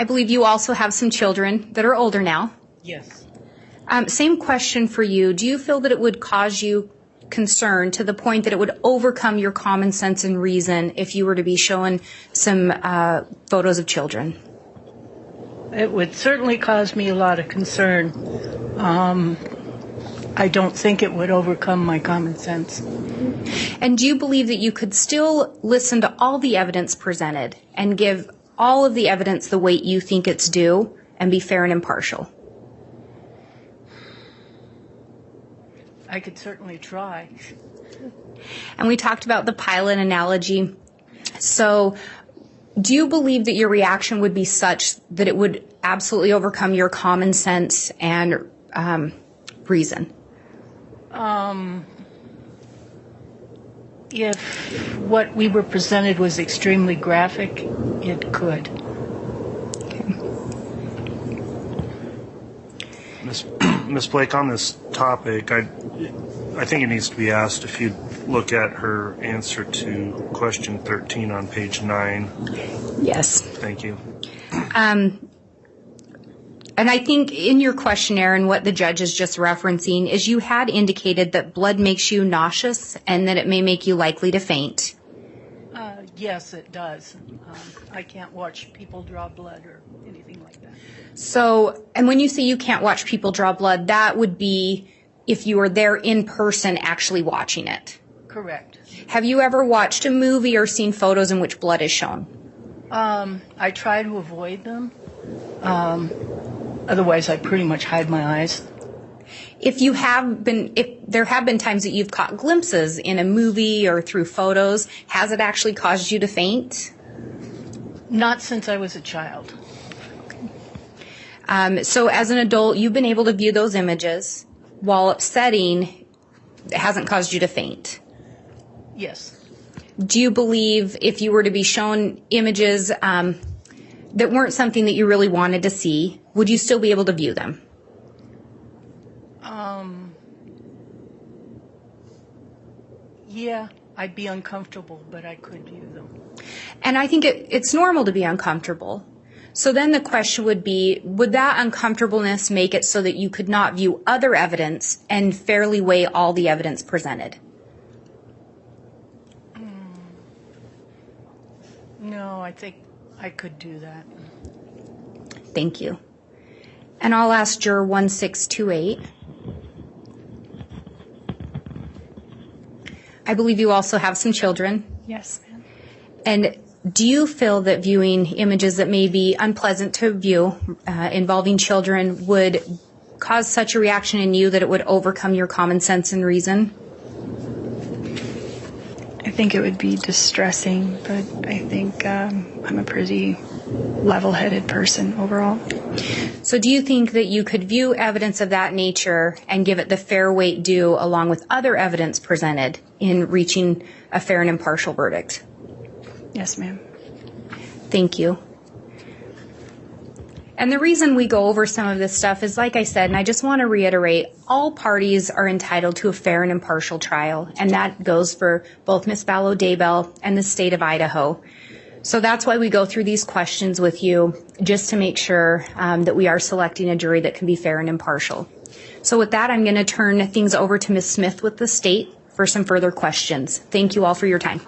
I believe you also have some children that are older now.
Yes.
Same question for you. Do you feel that it would cause you concern to the point that it would overcome your common sense and reason if you were to be shown some photos of children?
It would certainly cause me a lot of concern. I don't think it would overcome my common sense.
And do you believe that you could still listen to all the evidence presented and give all of the evidence the weight you think it's due and be fair and impartial?
I could certainly try.
And we talked about the pilot analogy. So do you believe that your reaction would be such that it would absolutely overcome your common sense and reason?
If what we were presented was extremely graphic, it could.
Ms. Blake, on this topic, I think it needs to be asked if you look at her answer to question 13 on page 9.
Yes.
Thank you.
And I think in your questionnaire and what the judge is just referencing is you had indicated that blood makes you nauseous and that it may make you likely to faint.
Yes, it does. I can't watch people draw blood or anything like that.
So, and when you say you can't watch people draw blood, that would be if you were there in person actually watching it.
Correct.
Have you ever watched a movie or seen photos in which blood is shown?
I try to avoid them. Otherwise, I pretty much hide my eyes.
If there have been times that you've caught glimpses in a movie or through photos, has it actually caused you to faint?
Not since I was a child.
So as an adult, you've been able to view those images. While upsetting, it hasn't caused you to faint.
Yes.
Do you believe if you were to be shown images that weren't something that you really wanted to see, would you still be able to view them?
Yeah, I'd be uncomfortable, but I could view them.
And I think it's normal to be uncomfortable. So then the question would be, would that uncomfortableness make it so that you could not view other evidence and fairly weigh all the evidence presented?
No, I think I could do that.
Thank you. And I'll ask juror 1628. I believe you also have some children.
Yes, ma'am.
And do you feel that viewing images that may be unpleasant to view involving children would cause such a reaction in you that it would overcome your common sense and reason?
I think it would be distressing, but I think I'm a pretty level-headed person overall.
So do you think that you could view evidence of that nature and give it the fair weight due along with other evidence presented in reaching a fair and impartial verdict?
Yes, ma'am.
Thank you. And the reason we go over some of this stuff is, like I said, and I just want to reiterate, all parties are entitled to a fair and impartial trial, and that goes for both Ms. Vallow Daybell and the state of Idaho. So that's why we go through these questions with you, just to make sure that we are selecting a jury that can be fair and impartial. So with that, I'm going to turn things over to Ms. Smith with the state for some further questions. Thank you all for your time.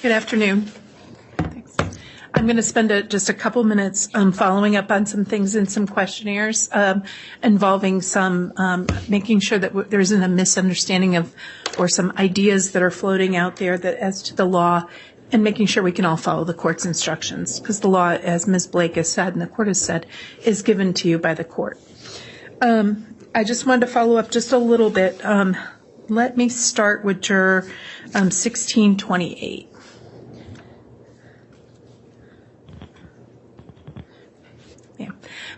Good afternoon. Thanks. I'm going to spend just a couple minutes following up on some things in some questionnaires involving some making sure that there isn't a misunderstanding of or some ideas that are floating out there that as to the law, and making sure we can all follow the court's instructions, because the law, as Ms. Blake has said and the court has said, is given to you by the court. I just wanted to follow up just a little bit. Let me start with juror 1628.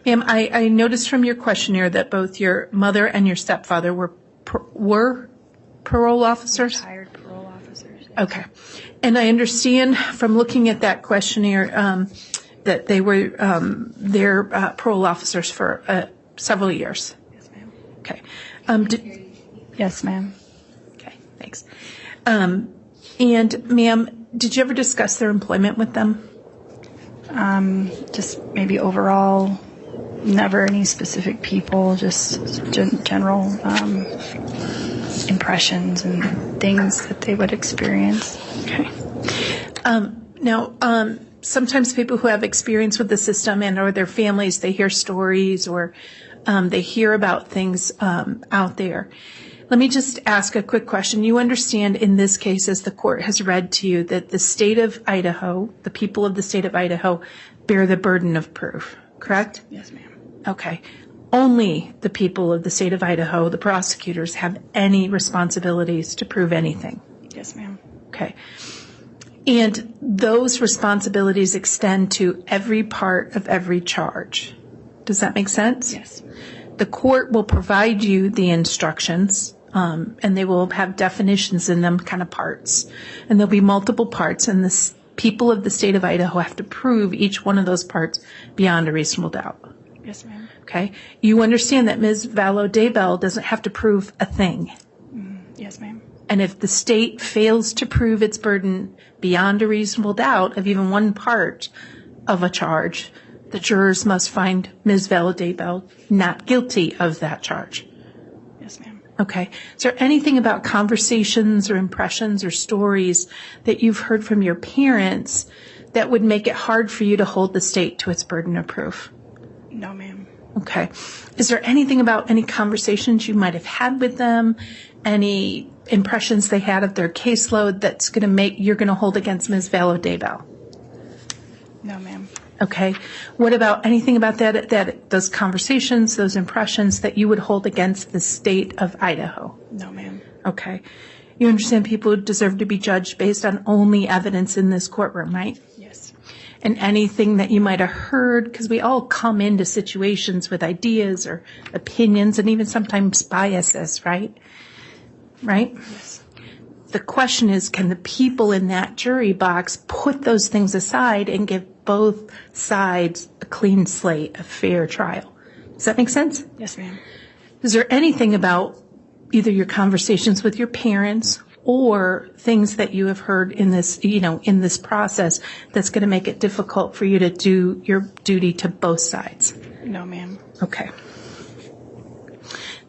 Ma'am, I noticed from your questionnaire that both your mother and your stepfather were parole officers?
Retired parole officers. Yes.
Okay. And I understand from looking at that questionnaire that they were parole officers for several years?
Yes, ma'am.
Okay.
Yes, ma'am.
Okay, thanks. And ma'am, did you ever discuss their employment with them?
Just maybe overall, never any specific people, just general impressions and things that they would experience.
Okay. Now, sometimes people who have experience with the system and or their families, they hear stories or they hear about things out there. Let me just ask a quick question. You understand in this case, as the court has read to you, that the state of Idaho, the people of the state of Idaho, bear the burden of proof, correct?
Yes, ma'am.
Okay. Only the people of the state of Idaho, the prosecutors, have any responsibilities to prove anything.
Yes, ma'am.
Okay. And those responsibilities extend to every part of every charge. Does that make sense?
Yes.
The court will provide you the instructions, and they will have definitions in them, kind of parts. And there'll be multiple parts, and the people of the state of Idaho have to prove each one of those parts beyond a reasonable doubt.
Yes, ma'am.
Okay? You understand that Ms. Vallow Daybell doesn't have to prove a thing.
Yes, ma'am.
And if the state fails to prove its burden beyond a reasonable doubt of even one part of a charge, the jurors must find Ms. Vallow Daybell not guilty of that charge.
Yes, ma'am.
Okay. Is there anything about conversations or impressions or stories that you've heard from your parents that would make it hard for you to hold the state to its burden of proof?
No, ma'am.
Okay. Is there anything about any conversations you might have had with them, any impressions they had of their caseload that's going to make you're going to hold against Ms. Vallow Daybell?
No, ma'am.
Okay. What about anything about that those conversations, those impressions that you would hold against the state of Idaho?
No, ma'am.
Okay. You understand people deserve to be judged based on only evidence in this courtroom, right?
Yes.
And anything that you might have heard, because we all come into situations with ideas or opinions and even sometimes biases, right? Right?
Yes.
The question is, can the people in that jury box put those things aside and give both sides a clean slate, a fair trial? Does that make sense?
Yes, ma'am.
Is there anything about either your conversations with your parents or things that you have heard in this, in this process that's going to make it difficult for you to do your duty to both sides?
No, ma'am.
Okay.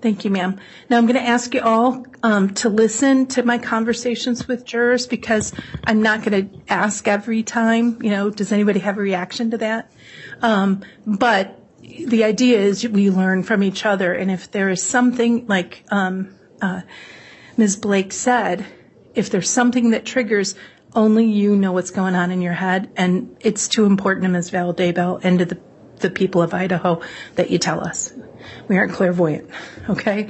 Thank you, ma'am. Now I'm going to ask you all to listen to my conversations with jurors because I'm not going to ask every time, does anybody have a reaction to that? But the idea is we learn from each other. And if there is something like Ms. Blake said, if there's something that triggers, only you know what's going on in your head. And it's too important to Ms. Vallow Daybell and to the people of Idaho that you tell us. We aren't clairvoyant, okay?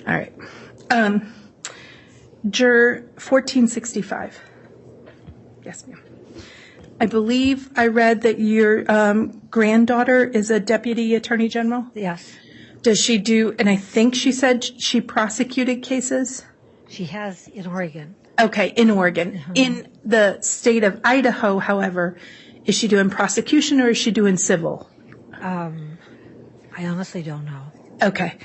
All right. Juror 1465. Yes, ma'am. I believe I read that your granddaughter is a deputy attorney general?
Yes.
Does she do, and I think she said she prosecuted cases?
She has in Oregon.
Okay, in Oregon.
Mm-hmm.
In the state of Idaho, however, is she doing prosecution or is she doing civil?
I honestly don't know.
Okay.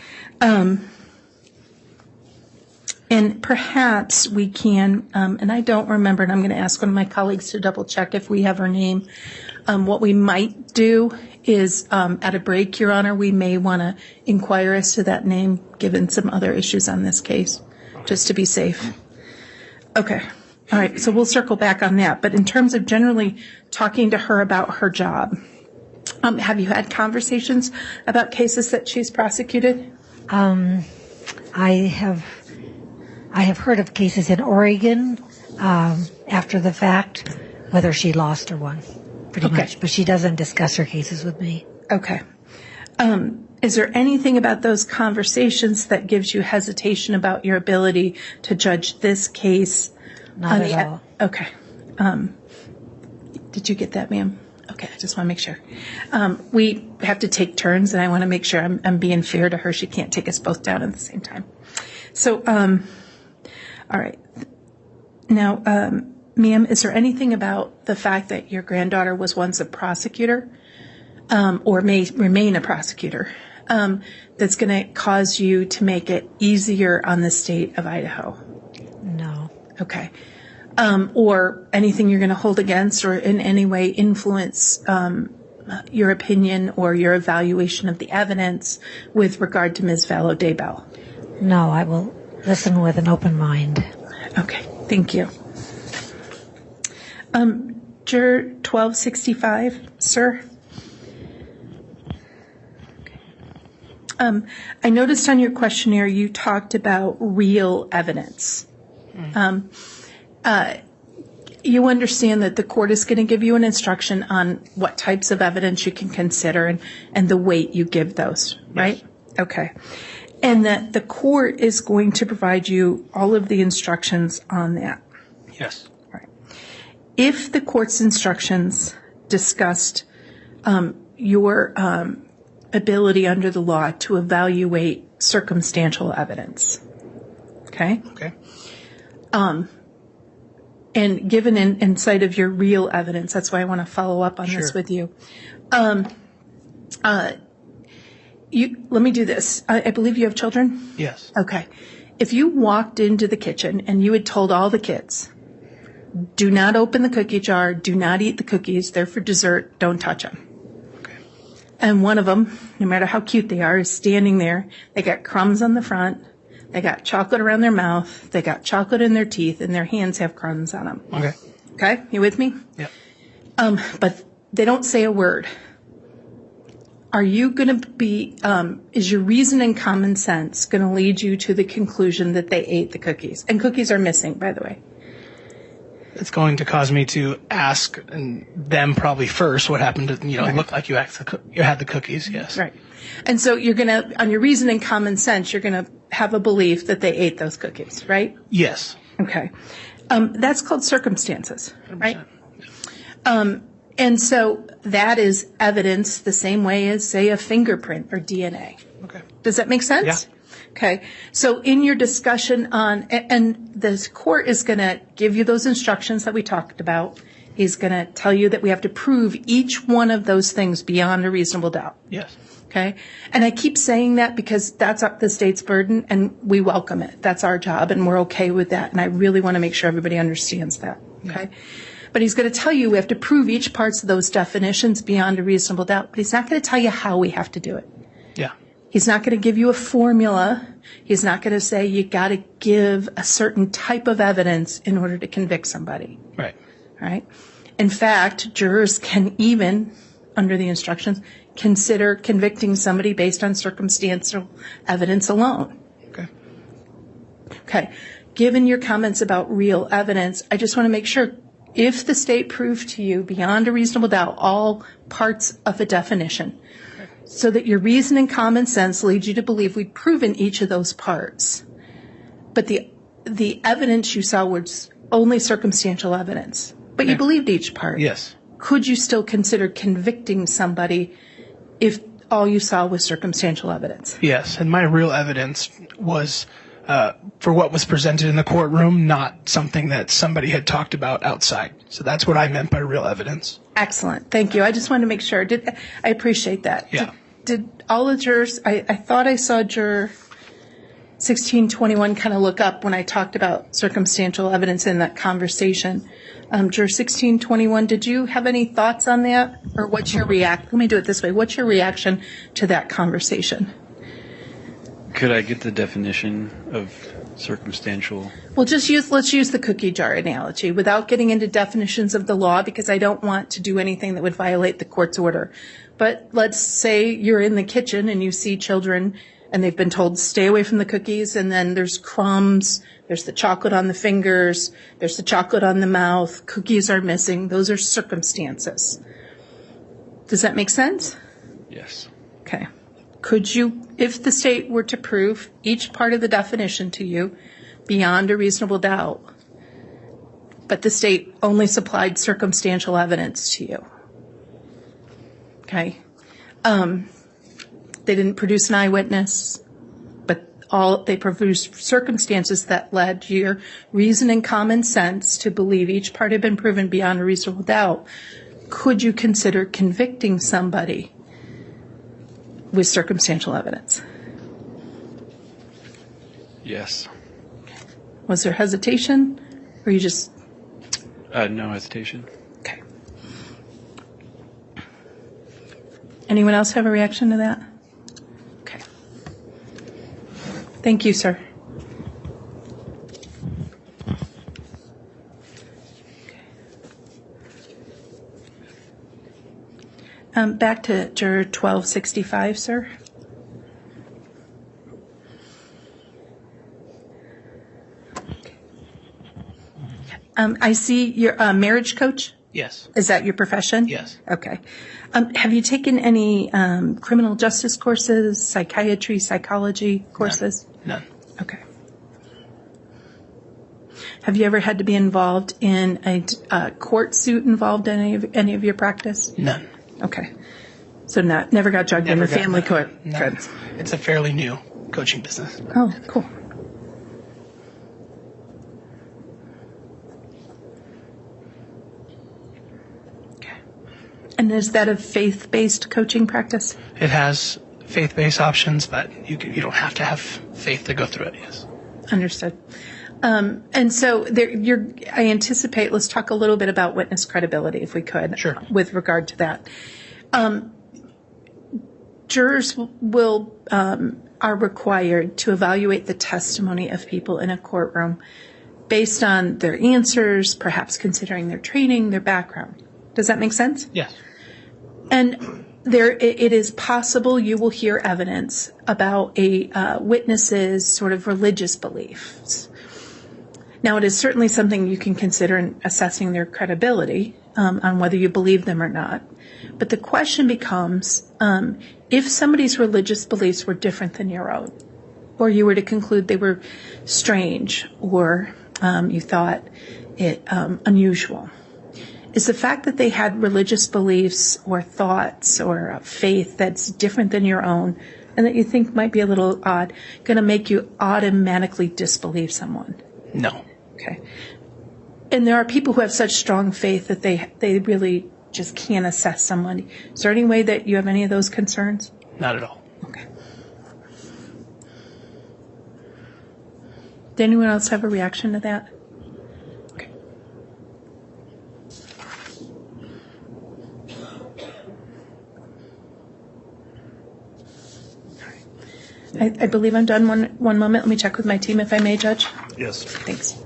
And perhaps we can, and I don't remember, and I'm going to ask one of my colleagues to double check if we have her name. What we might do is, at a break, Your Honor, we may want to inquire as to that name, given some other issues on this case, just to be safe. Okay. All right. So we'll circle back on that. But in terms of generally talking to her about her job, have you had conversations about cases that she's prosecuted?
I have heard of cases in Oregon after the fact, whether she lost or won, pretty much. But she doesn't discuss her cases with me.
Okay. Is there anything about those conversations that gives you hesitation about your ability to judge this case?
Not at all.
Okay. Did you get that, ma'am? Okay, I just want to make sure. We have to take turns, and I want to make sure I'm being fair to her. She can't take us both down at the same time. So, all right. Now, ma'am, is there anything about the fact that your granddaughter was once a prosecutor or may remain a prosecutor that's going to cause you to make it easier on the state of Idaho?
No.
Okay. Or anything you're going to hold against or in any way influence your opinion or your evaluation of the evidence with regard to Ms. Vallow Daybell?
No, I will listen with an open mind.
Okay, thank you. Juror 1265, sir. I noticed on your questionnaire you talked about real evidence. You understand that the court is going to give you an instruction on what types of evidence you can consider and the weight you give those, right? Yes. Okay. And that the court is going to provide you all of the instructions on that.
Yes.
Right. If the court's instructions discussed your ability under the law to evaluate circumstantial evidence, okay?
Okay.
And given in sight of your real evidence, that's why I want to follow up on this with you. Let me do this. I believe you have children?
Yes.
Okay. If you walked into the kitchen and you had told all the kids, do not open the cookie jar, do not eat the cookies, they're for dessert, don't touch them.
Okay.
And one of them, no matter how cute they are, is standing there. They got crumbs on the front. They got chocolate around their mouth. They got chocolate in their teeth, and their hands have crumbs on them.
Okay.
Okay? You with me?
Yep.
But they don't say a word. Are you going to be, is your reason and common sense going to lead you to the conclusion that they ate the cookies? And cookies are missing, by the way.
It's going to cause me to ask them probably first what happened to, it looked like you had the cookies, yes.
Right. And so you're going to, on your reason and common sense, you're going to have a belief that they ate those cookies, right?
Yes.
Okay. That's called circumstances, right? And so that is evidence the same way as, say, a fingerprint or DNA.
Okay.
Does that make sense?
Yeah.
Okay. So in your discussion on, and the court is going to give you those instructions that we talked about. He's going to tell you that we have to prove each one of those things beyond a reasonable doubt.
Yes.
Okay. And I keep saying that because that's up the state's burden and we welcome it. That's our job and we're okay with that. And I really want to make sure everybody understands that. Okay. Yeah. But he's going to tell you we have to prove each parts of those definitions beyond a reasonable doubt. But he's not going to tell you how we have to do it.
Yeah.
He's not going to give you a formula. He's not going to say you got to give a certain type of evidence in order to convict somebody.
Right.
Right. In fact, jurors can even, under the instructions, consider convicting somebody based on circumstantial evidence alone.
Okay.
Okay. Given your comments about real evidence, I just want to make sure if the state proved to you beyond a reasonable doubt all parts of a definition, so that your reason and common sense leads you to believe we've proven each of those parts, but the evidence you saw was only circumstantial evidence, but you believed each part.
Yes.
Could you still consider convicting somebody if all you saw was circumstantial evidence?
Yes, and my real evidence was for what was presented in the courtroom, not something that somebody had talked about outside. So that's what I meant by real evidence.
Excellent. Thank you. I just wanted to make sure. I appreciate that.
Yeah.
Did all the jurors, I thought I saw juror 1621 kind of look up when I talked about circumstantial evidence in that conversation. Juror 1621, did you have any thoughts on that? Or what's your let me do it this way. What's your reaction to that conversation?
Could I get the definition of circumstantial?
Well, let's use the cookie jar analogy without getting into definitions of the law because I don't want to do anything that would violate the court's order. But let's say you're in the kitchen and you see children and they've been told stay away from the cookies and then there's crumbs, there's the chocolate on the fingers, there's the chocolate on the mouth, cookies are missing. Those are circumstances. Does that make sense?
Yes.
Okay. Could you, if the state were to prove each part of the definition to you beyond a reasonable doubt, but the state only supplied circumstantial evidence to you? Okay. They didn't produce an eyewitness, but they produced circumstances that led your reason and common sense to believe each part had been proven beyond a reasonable doubt. Could you consider convicting somebody with circumstantial evidence?
Yes.
Was there hesitation, or you just...
No hesitation.
Okay. Anyone else have a reaction to that? Okay. Thank you, sir. Back to juror 1265, sir. I see you're a marriage coach.
Yes.
Is that your profession?
Yes.
Okay. Have you taken any criminal justice courses, psychiatry, psychology courses?
None.
Okay. Have you ever had to be involved in a court suit involved in any of your practice?
None.
Okay. So never got dragged into family court.
No.
Good.
It's a fairly new coaching business.
Oh, cool. Okay. And is that a faith-based coaching practice?
It has faith-based options, but you don't have to have faith to go through it. Yes.
Understood. And so I anticipate, let's talk a little bit about witness credibility, if we could,
Sure.
With regard to that. Jurors are required to evaluate the testimony of people in a courtroom based on their answers, perhaps considering their training, their background. Does that make sense?
Yes.
And it is possible you will hear evidence about a witness's sort of religious beliefs. Now, it is certainly something you can consider in assessing their credibility on whether you believe them or not. But the question becomes, if somebody's religious beliefs were different than your own, or you were to conclude they were strange, or you thought it unusual, is the fact that they had religious beliefs or thoughts or a faith that's different than your own and that you think might be a little odd going to make you automatically disbelieve someone?
No.
Okay. And there are people who have such strong faith that they really just can't assess someone. Is there any way that you have any of those concerns?
Not at all.
Okay. Did anyone else have a reaction to that? Okay. I believe I'm done. One moment. Let me check with my team if I may, Judge.
Yes.
Thanks.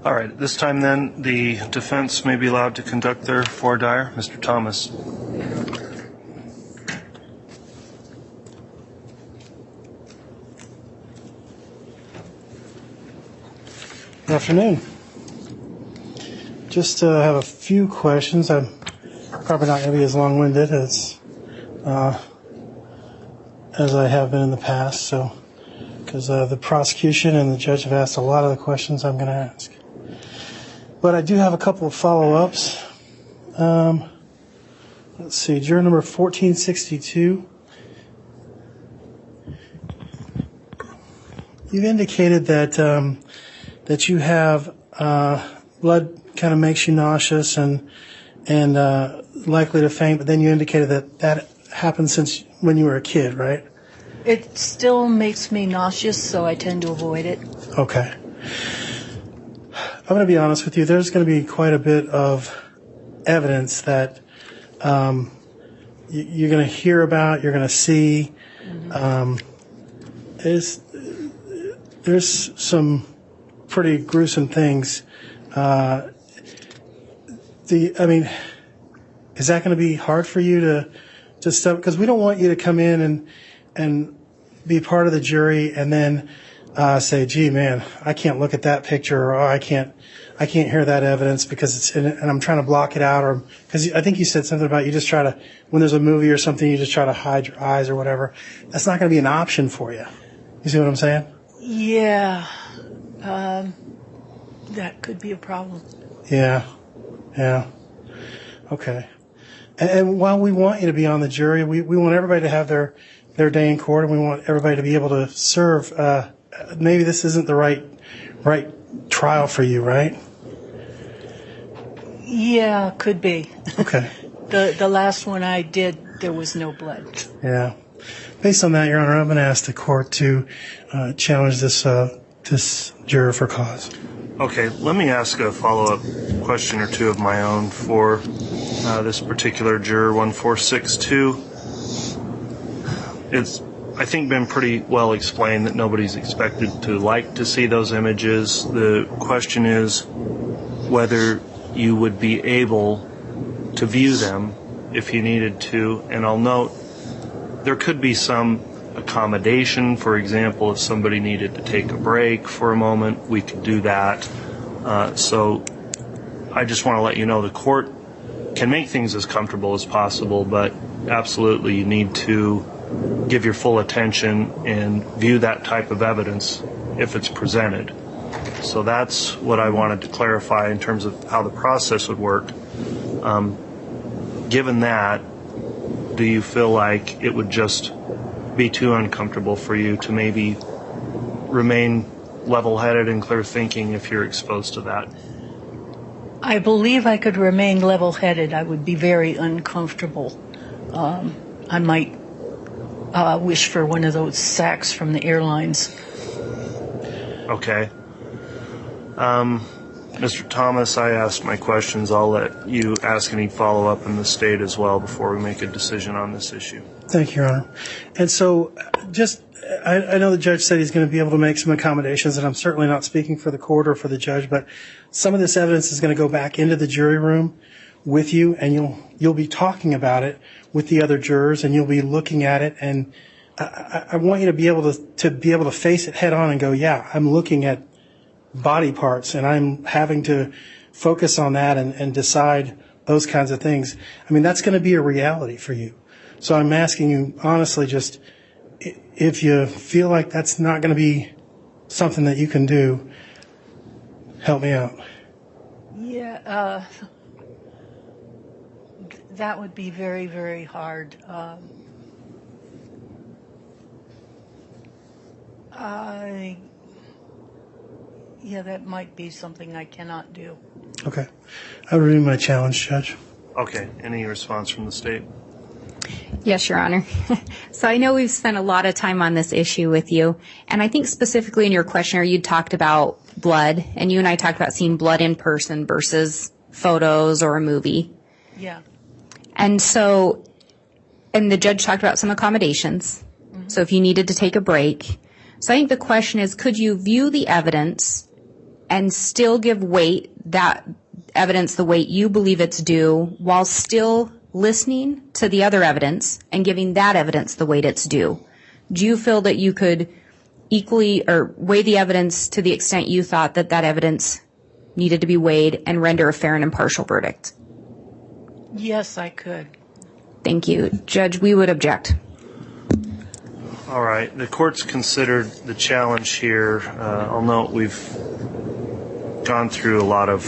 All right. At this time, then, the defense may be allowed to conduct their voir dire. Mr. Thomas.
Good afternoon. Just have a few questions. I'm probably not going to be as long-winded as I have been in the past, so because the prosecution and the judge have asked a lot of the questions I'm going to ask. But I do have a couple of follow-ups. Let's see, juror number 1462. You've indicated that you have blood kind of makes you nauseous and likely to faint, but then you indicated that happened since when you were a kid, right?
It still makes me nauseous, so I tend to avoid it.
Okay. I'm going to be honest with you. There's going to be quite a bit of evidence that you're going to hear about, you're going to see. There's some pretty gruesome things. Is that going to be hard for you to step? Because we don't want you to come in and be part of the jury and then say, "Gee, man, I can't look at that picture," or "I can't hear that evidence because it's in it, and I'm trying to block it out," or because I think you said something about you just try to, when there's a movie or something, you just try to hide your eyes or whatever. That's not going to be an option for you. You see what I'm saying?
Yeah. That could be a problem.
Yeah. Okay. And while we want you to be on the jury, we want everybody to have their day in court, and we want everybody to be able to serve. Maybe this isn't the right trial for you, right?
Yeah, could be.
Okay.
The last one I did, there was no blood.
Yeah. Based on that, Your Honor, I'm going to ask the court to challenge this juror for cause.
Okay, let me ask a follow-up question or two of my own for this particular juror, 1462. It's, I think, been pretty well explained that nobody's expected to like to see those images. The question is whether you would be able to view them if you needed to. And I'll note there could be some accommodation. For example, if somebody needed to take a break for a moment, we could do that. So I just want to let you know the court can make things as comfortable as possible, but absolutely you need to give your full attention and view that type of evidence if it's presented. So that's what I wanted to clarify in terms of how the process would work. Given that, do you feel like it would just be too uncomfortable for you to maybe remain level-headed and clear-thinking if you're exposed to that?
I believe I could remain level-headed. I would be very uncomfortable. I might wish for one of those sacks from the airlines.
Okay. Mr. Thomas, I asked my questions. I'll let you ask any follow-up in the state as well before we make a decision on this issue.
Thank you, Your Honor. And so I know the judge said he's going to be able to make some accommodations, and I'm certainly not speaking for the court or for the judge, but some of this evidence is going to go back into the jury room with you, and you'll be talking about it with the other jurors, and you'll be looking at it, and I want you to be able to face it head on and go, yeah, I'm looking at body parts, and I'm having to focus on that and decide those kinds of things. I mean, that's going to be a reality for you. So I'm asking you honestly, just if you feel like that's not going to be something that you can do, help me out.
Yeah, that would be very, very hard. Yeah, that might be something I cannot do.
Okay. I would renew my challenge, Judge.
Okay. Any response from the state?
Yes, Your Honor. So I know we've spent a lot of time on this issue with you, and I think specifically in your questionnaire you talked about blood, and you and I talked about seeing blood in person versus photos or a movie.
Yeah.
And so, and the judge talked about some accommodations. Mm-hmm. So if you needed to take a break. So I think the question is, could you view the evidence and still give that evidence the weight you believe it's due while still listening to the other evidence and giving that evidence the weight it's due? Do you feel that you could equally or weigh the evidence to the extent you thought that evidence needed to be weighed and render a fair and impartial verdict?
Yes, I could.
Thank you. Judge, we would object.
All right. The court's considered the challenge here. I'll note we've gone through a lot of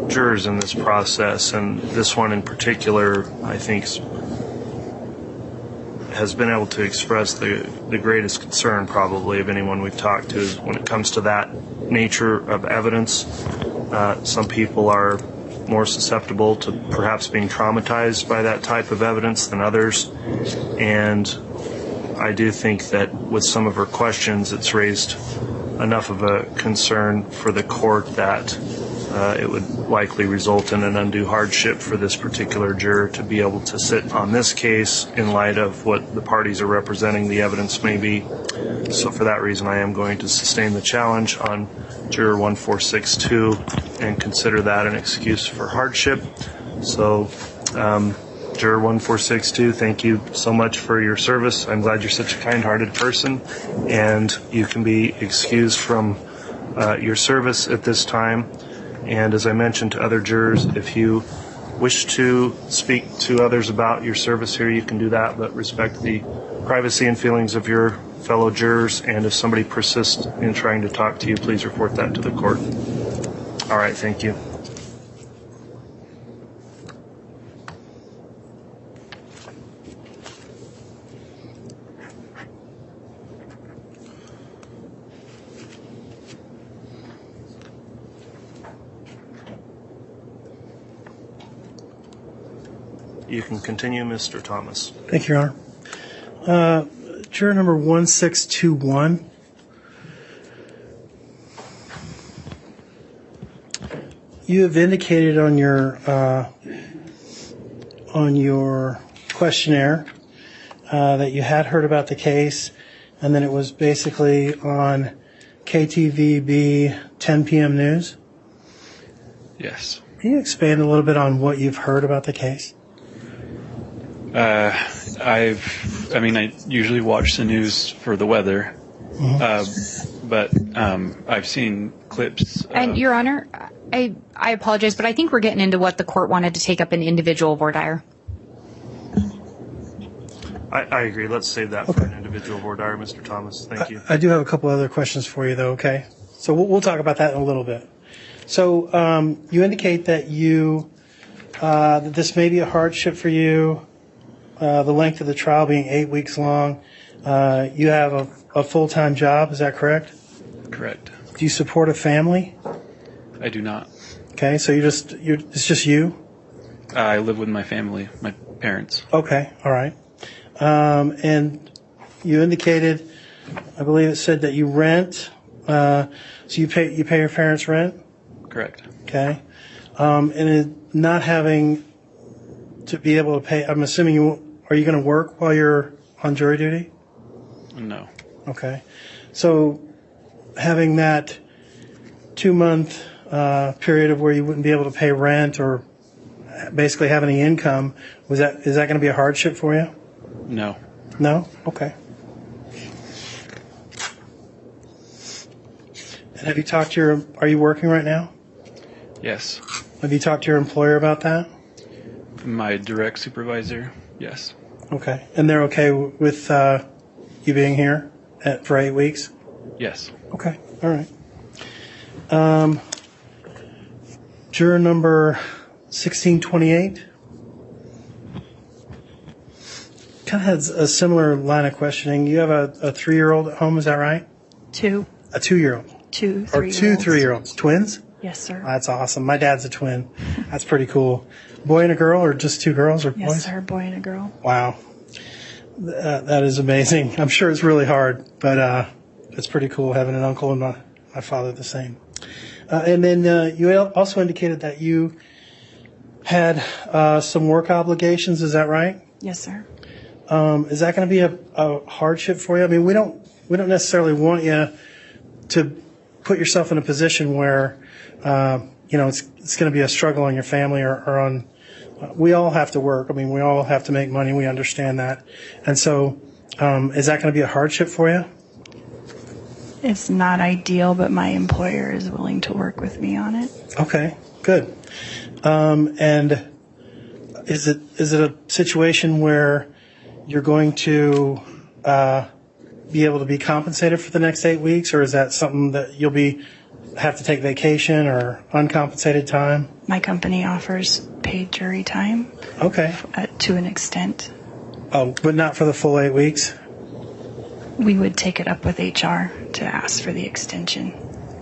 jurors in this process, and this one in particular, I think, has been able to express the greatest concern probably of anyone we've talked to is when it comes to that nature of evidence. Some people are more susceptible to perhaps being traumatized by that type of evidence than others, and I do think that with some of her questions it's raised enough of a concern for the court that it would likely result in an undue hardship for this particular juror to be able to sit on this case in light of what the parties are representing the evidence may be. So for that reason, I am going to sustain the challenge on Juror 1462 and consider that an excuse for hardship. So Juror 1462, thank you so much for your service. I'm glad you're such a kind-hearted person, and you can be excused from your service at this time. And as I mentioned to other jurors, if you wish to speak to others about your service here, you can do that, but respect the privacy and feelings of your fellow jurors. And if somebody persists in trying to talk to you, please report that to the court. All right, thank you. You can continue, Mr. Thomas.
Thank you, Your Honor. Juror number 1621. You have indicated on your questionnaire that you had heard about the case, and then it was basically on KTVB 10 p.m. news.
Yes.
Can you expand a little bit on what you've heard about the case?
I usually watch the news for the weather, but I've seen clips.
And Your Honor, I apologize, but I think we're getting into what the court wanted to take up in individual voir dire.
I agree. Let's save that for an individual voir dire, Mr. Thomas. Thank you.
I do have a couple other questions for you, though, okay? So we'll talk about that in a little bit. So you indicate that that this may be a hardship for you, the length of the trial being 8 weeks long. You have a full-time job, is that correct?
Correct.
Do you support a family?
I do not.
Okay, so it's just you?
I live with my family, my parents.
Okay, all right. And you indicated, I believe it said that you rent, so you pay your parents' rent?
Correct.
Okay. And not having to be able to pay, I'm assuming are you going to work while you're on jury duty?
No.
Okay. So having that 2-month period of where you wouldn't be able to pay rent or basically have any income, is that going to be a hardship for you?
No.
No? Okay. And have you talked to are you working right now?
Yes.
Have you talked to your employer about that?
My direct supervisor, yes.
Okay. And they're okay with you being here for 8 weeks?
Yes.
Okay. All right. Juror number 1628. Kind of has a similar line of questioning. You have a 3-year-old at home, is that right?
2.
A 2-year-old?
2 3-year-olds.
Or 2 3-year-olds. Twins?
Yes, sir.
That's awesome. My dad's a twin. That's pretty cool. Boy and a girl, or just 2 girls or boys?
Yes, sir. Boy and a girl.
Wow. That is amazing. I'm sure it's really hard, but it's pretty cool having an uncle and my father the same. And then you also indicated that you had some work obligations. Is that right?
Yes, sir.
Is that going to be a hardship for you? I mean, we don't necessarily want you to put yourself in a position where it's going to be a struggle on your family or on. We all have to work. I mean, we all have to make money. We understand that, and so is that going to be a hardship for you?
It's not ideal, but my employer is willing to work with me on it.
Okay, good. And is it a situation where you're going to be able to be compensated for the next 8 weeks, or is that something that you'll have to take vacation or uncompensated time?
My company offers paid jury time.
Okay.
To an extent.
Oh, but not for the full 8 weeks?
We would take it up with HR to ask for the extension.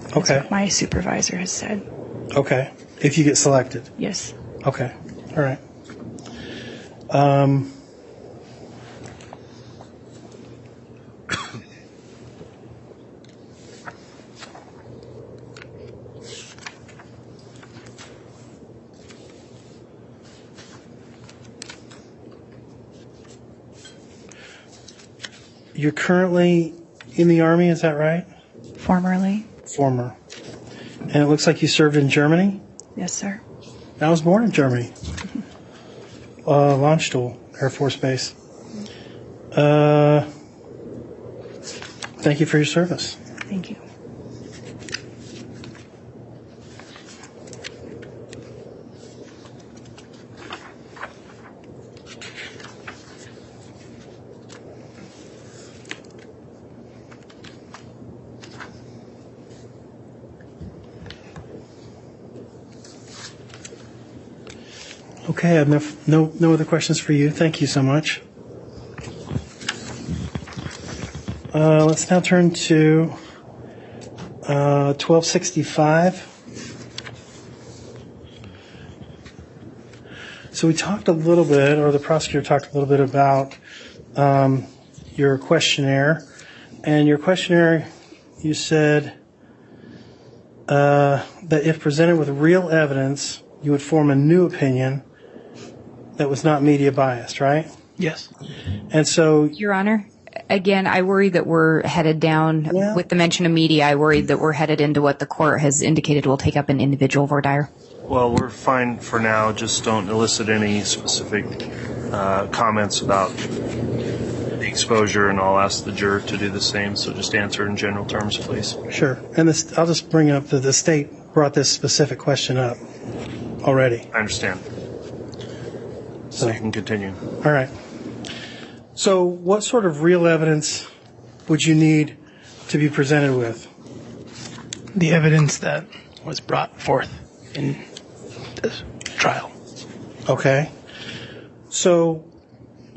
That's
okay.
What my supervisor has said.
Okay. If you get selected?
Yes.
Okay. All right. You're currently in the Army, is that right?
Formerly.
Former. And it looks like you served in Germany?
Yes, sir.
I was born in Germany. Landstuhl Air Force Base. Thank you for your service.
Thank you.
Okay, I have no other questions for you. Thank you so much. Let's now turn to 1265. So we talked a little bit, or the prosecutor talked a little bit about your questionnaire. And your questionnaire, you said that if presented with real evidence, you would form a new opinion that was not media biased, right?
Yes.
And so,
Your Honor, again, I worry that we're headed down, with the mention of media, I worry that we're headed into what the court has indicated will take up an individual voir dire.
Well, we're fine for now. Just don't elicit any specific comments about the exposure, and I'll ask the juror to do the same. So just answer in general terms, please.
sure. And I'll just bring up that the state brought this specific question up already.
I understand. So you can continue.
All right. So what sort of real evidence would you need to be presented with?
The evidence that was brought forth in this trial.
Okay. So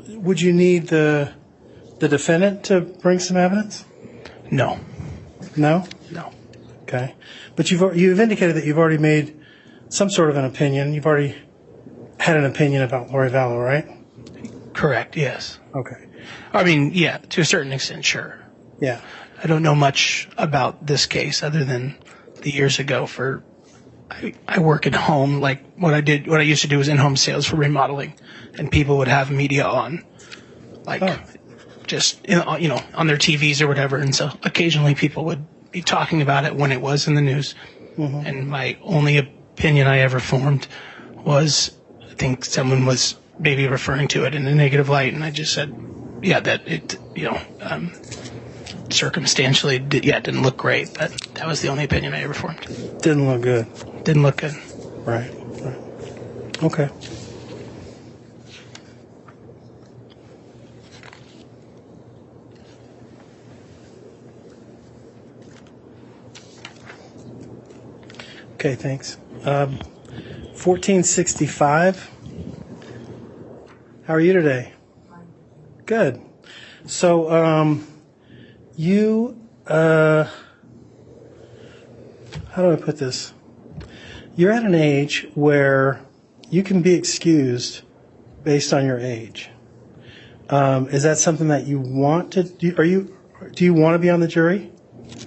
would you need the defendant to bring some evidence?
No.
No?
No.
Okay. But you've indicated that you've already made some sort of an opinion. You've already had an opinion about Lori Vallow, right?
Correct, yes.
Okay.
I mean, yeah, to a certain extent, sure.
Yeah.
I don't know much about this case other than the years ago I work at home. Like what I used to do was in-home sales for remodeling, and people would have media on, just, on their TVs or whatever. And so occasionally people would be talking about it when it was in the news. Mm-hmm. And my only opinion I ever formed was, I think someone was maybe referring to it in a negative light, and I just said, yeah, that it, circumstantially, didn't look great. But that was the only opinion I ever formed.
Didn't look good.
Didn't look good.
Right. Okay. Okay, thanks. 1465. How are you today? Good. So, how do I put this? You're at an age where you can be excused based on your age. Is that something that you want to do? Do you want to be on the jury?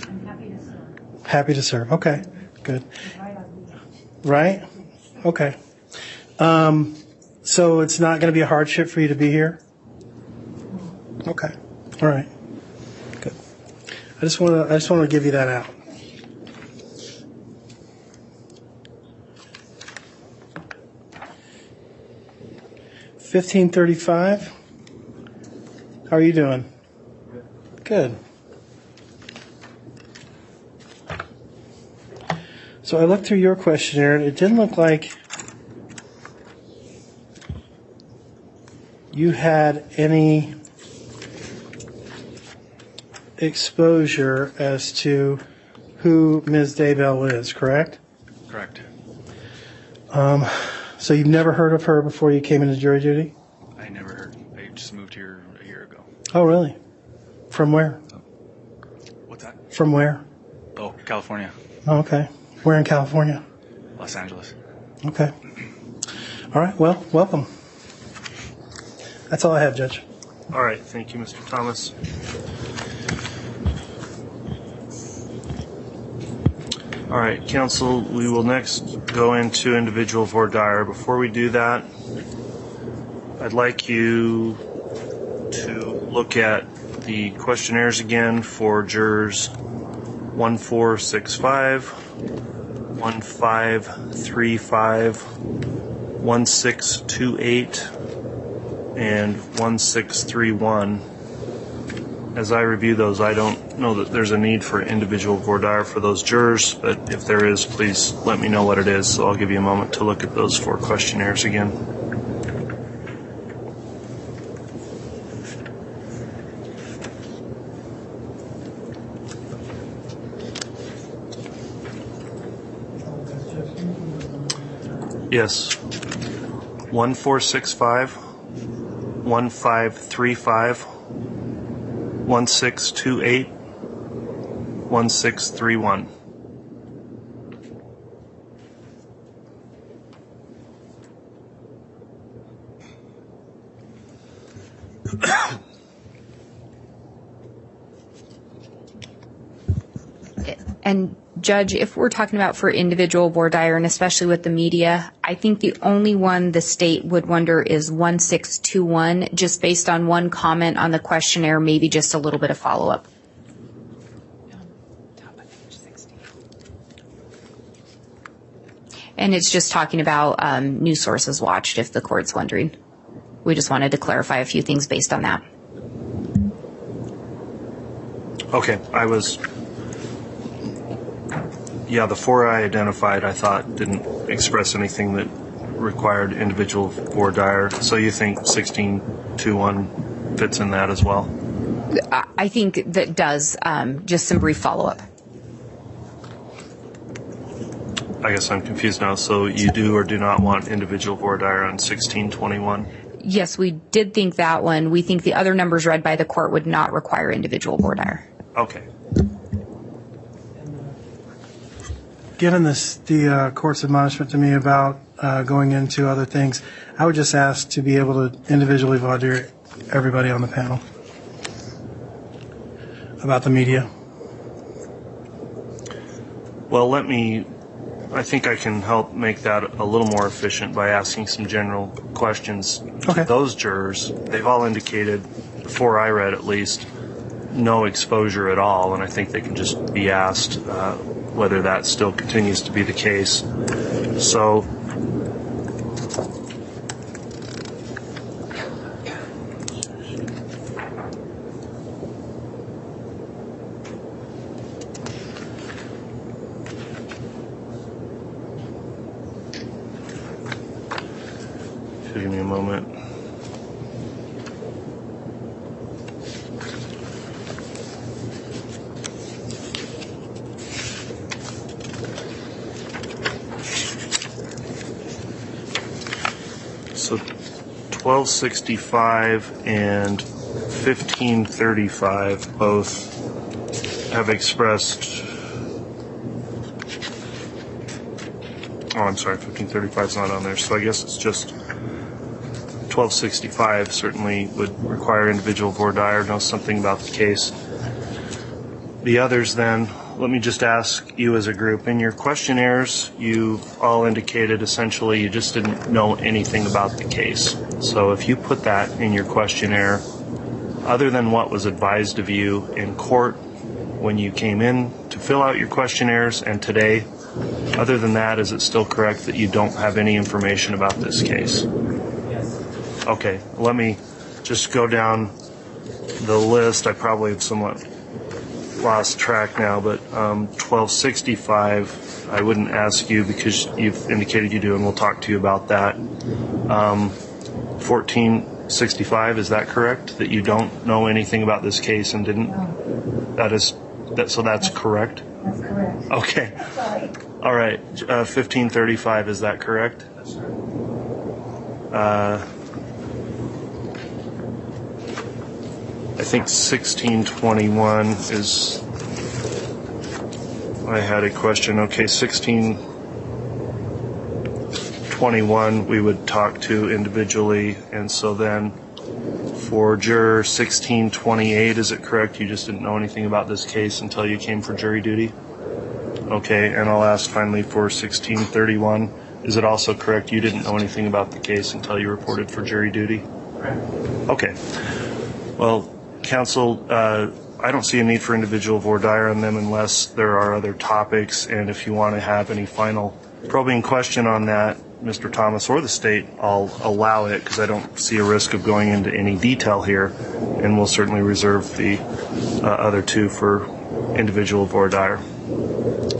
I'm happy to serve.
Happy to serve. Okay, good. Right? Okay. So it's not going to be a hardship for you to be here? Okay. All right. Good. I just want to give you that out. $15.35. How are you doing? Good. So I looked through your questionnaire, and it didn't look like you had any exposure as to who Ms. Daybell is, correct?
Correct.
So you've never heard of her before you came into jury duty?
I never heard. I just moved here a year ago.
Oh, really? From where?
What's that?
From where?
Oh, California.
Oh, okay. Where in California?
Los Angeles.
Okay. All right. Well, welcome. That's all I have, Judge.
All right. Thank you, Mr. Thomas. All right, counsel, we will next go into individual voir dire. Before we do that, I'd like you to look at the questionnaires again for jurors 1465, 1535, 1628, and 1631. As I review those, I don't know that there's a need for individual voir dire for those jurors, but if there is, please let me know what it is, so I'll give you a moment to look at those 4 questionnaires again. Yes. 1465, 1535, 1628, 1631.
And Judge, if we're talking about for individual voir dire, and especially with the media, I think the only one the state would wonder is 1621, just based on one comment on the questionnaire, maybe just a little bit of follow-up. And it's just talking about news sources watched, if the court's wondering. We just wanted to clarify a few things based on that.
Okay, the four I identified, I thought didn't express anything that required individual voir dire. So you think 1621 fits in that as well?
I think that does. Just some brief follow-up.
I guess I'm confused now. So you do or do not want individual voir dire on 1621?
Yes, we did think that one. We think the other numbers read by the court would not require individual voir dire.
Okay.
Given the court's admonishment to me about going into other things, I would just ask to be able to individually voir dire everybody on the panel about the media.
Well, I think I can help make that a little more efficient by asking some general questions to those jurors. They've all indicated, before I read at least, no exposure at all, and I think they can just be asked whether that still continues to be the case. So give me a moment. So 1265 and 1535 both have expressed. Oh, I'm sorry, 1535 is not on there, so I guess it's just 1265 certainly would require individual voir dire, know something about the case. The others then, let me just ask you as a group, in your questionnaires, you all indicated essentially you just didn't know anything about the case. So if you put that in your questionnaire, other than what was advised of you in court when you came in to fill out your questionnaires and today, other than that, is it still correct that you don't have any information about this case? Yes. Okay, let me just go down the list. I probably have somewhat lost track now, but 1265, I wouldn't ask you because you've indicated you do, and we'll talk to you about that. 1465, is that correct? That you don't know anything about this case and didn't? No. So that's correct?
That's correct.
Okay.
Sorry.
All right. 1535, is that correct?
That's right.
I think 1621 is. I had a question. Okay, 1621 we would talk to individually, and so then for juror 1628, is it correct you just didn't know anything about this case until you came for jury duty? Okay, and I'll ask finally for 1631, is it also correct you didn't know anything about the case until you reported for jury duty? Okay. Well, counsel, I don't see a need for individual voir dire on them unless there are other topics, and if you want to have any final probing question on that, Mr. Thomas or the state, I'll allow it because I don't see a risk of going into any detail here, and we'll certainly reserve the other two for individual voir dire.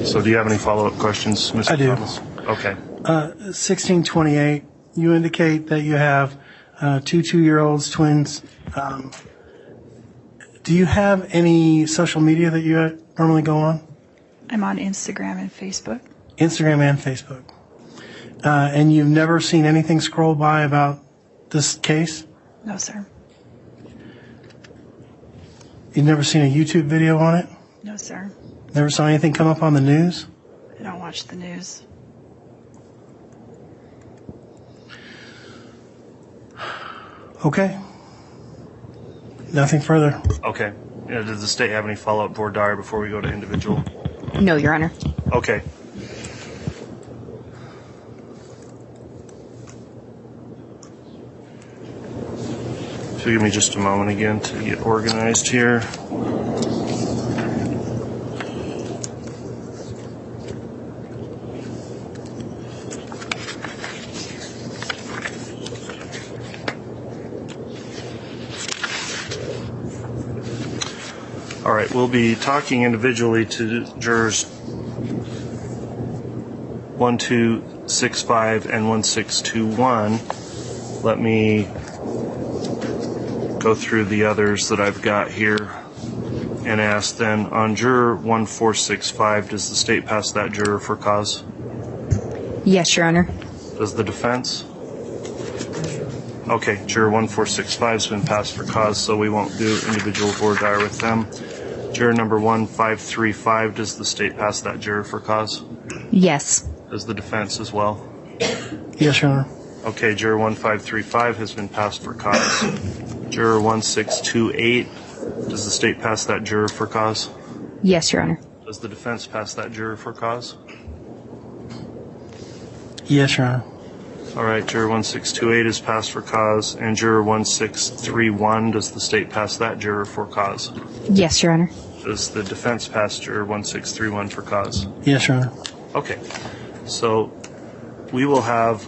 So do you have any follow-up questions, Mr. Thomas? I do. Okay.
1628, you indicate that you have two 2-year-olds, twins. Do you have any social media that you normally go on?
I'm on Instagram and Facebook.
Instagram and Facebook. And you've never seen anything scroll by about this case?
No, sir.
You've never seen a YouTube video on it?
No, sir.
Never saw anything come up on the news?
I don't watch the news.
Okay. Nothing further.
Okay. Does the state have any follow-up, Board Dyer, before we go to individual?
No, Your Honor.
Okay. So give me just a moment again to get organized here. All right, we'll be talking individually to jurors 1265 and 1621. Let me go through the others that I've got here and ask then, on juror 1465, does the state pass that juror for cause?
Yes, Your Honor.
Does the defense? Okay, juror 1465 has been passed for cause, so we won't do individual Board Dyer with them. Juror number 1535, does the state pass that juror for cause?
Yes.
Does the defense as well?
Yes, Your Honor.
Okay, juror 1535 has been passed for cause. Juror 1628, does the state pass that juror for cause?
Yes, Your Honor.
Does the defense pass that juror for cause?
Yes, Your Honor.
All right, juror 1628 is passed for cause. And juror 1631, does the state pass that juror for cause?
Yes, Your Honor.
Does the defense pass juror 1631 for cause?
Yes, Your Honor.
Okay, so we will have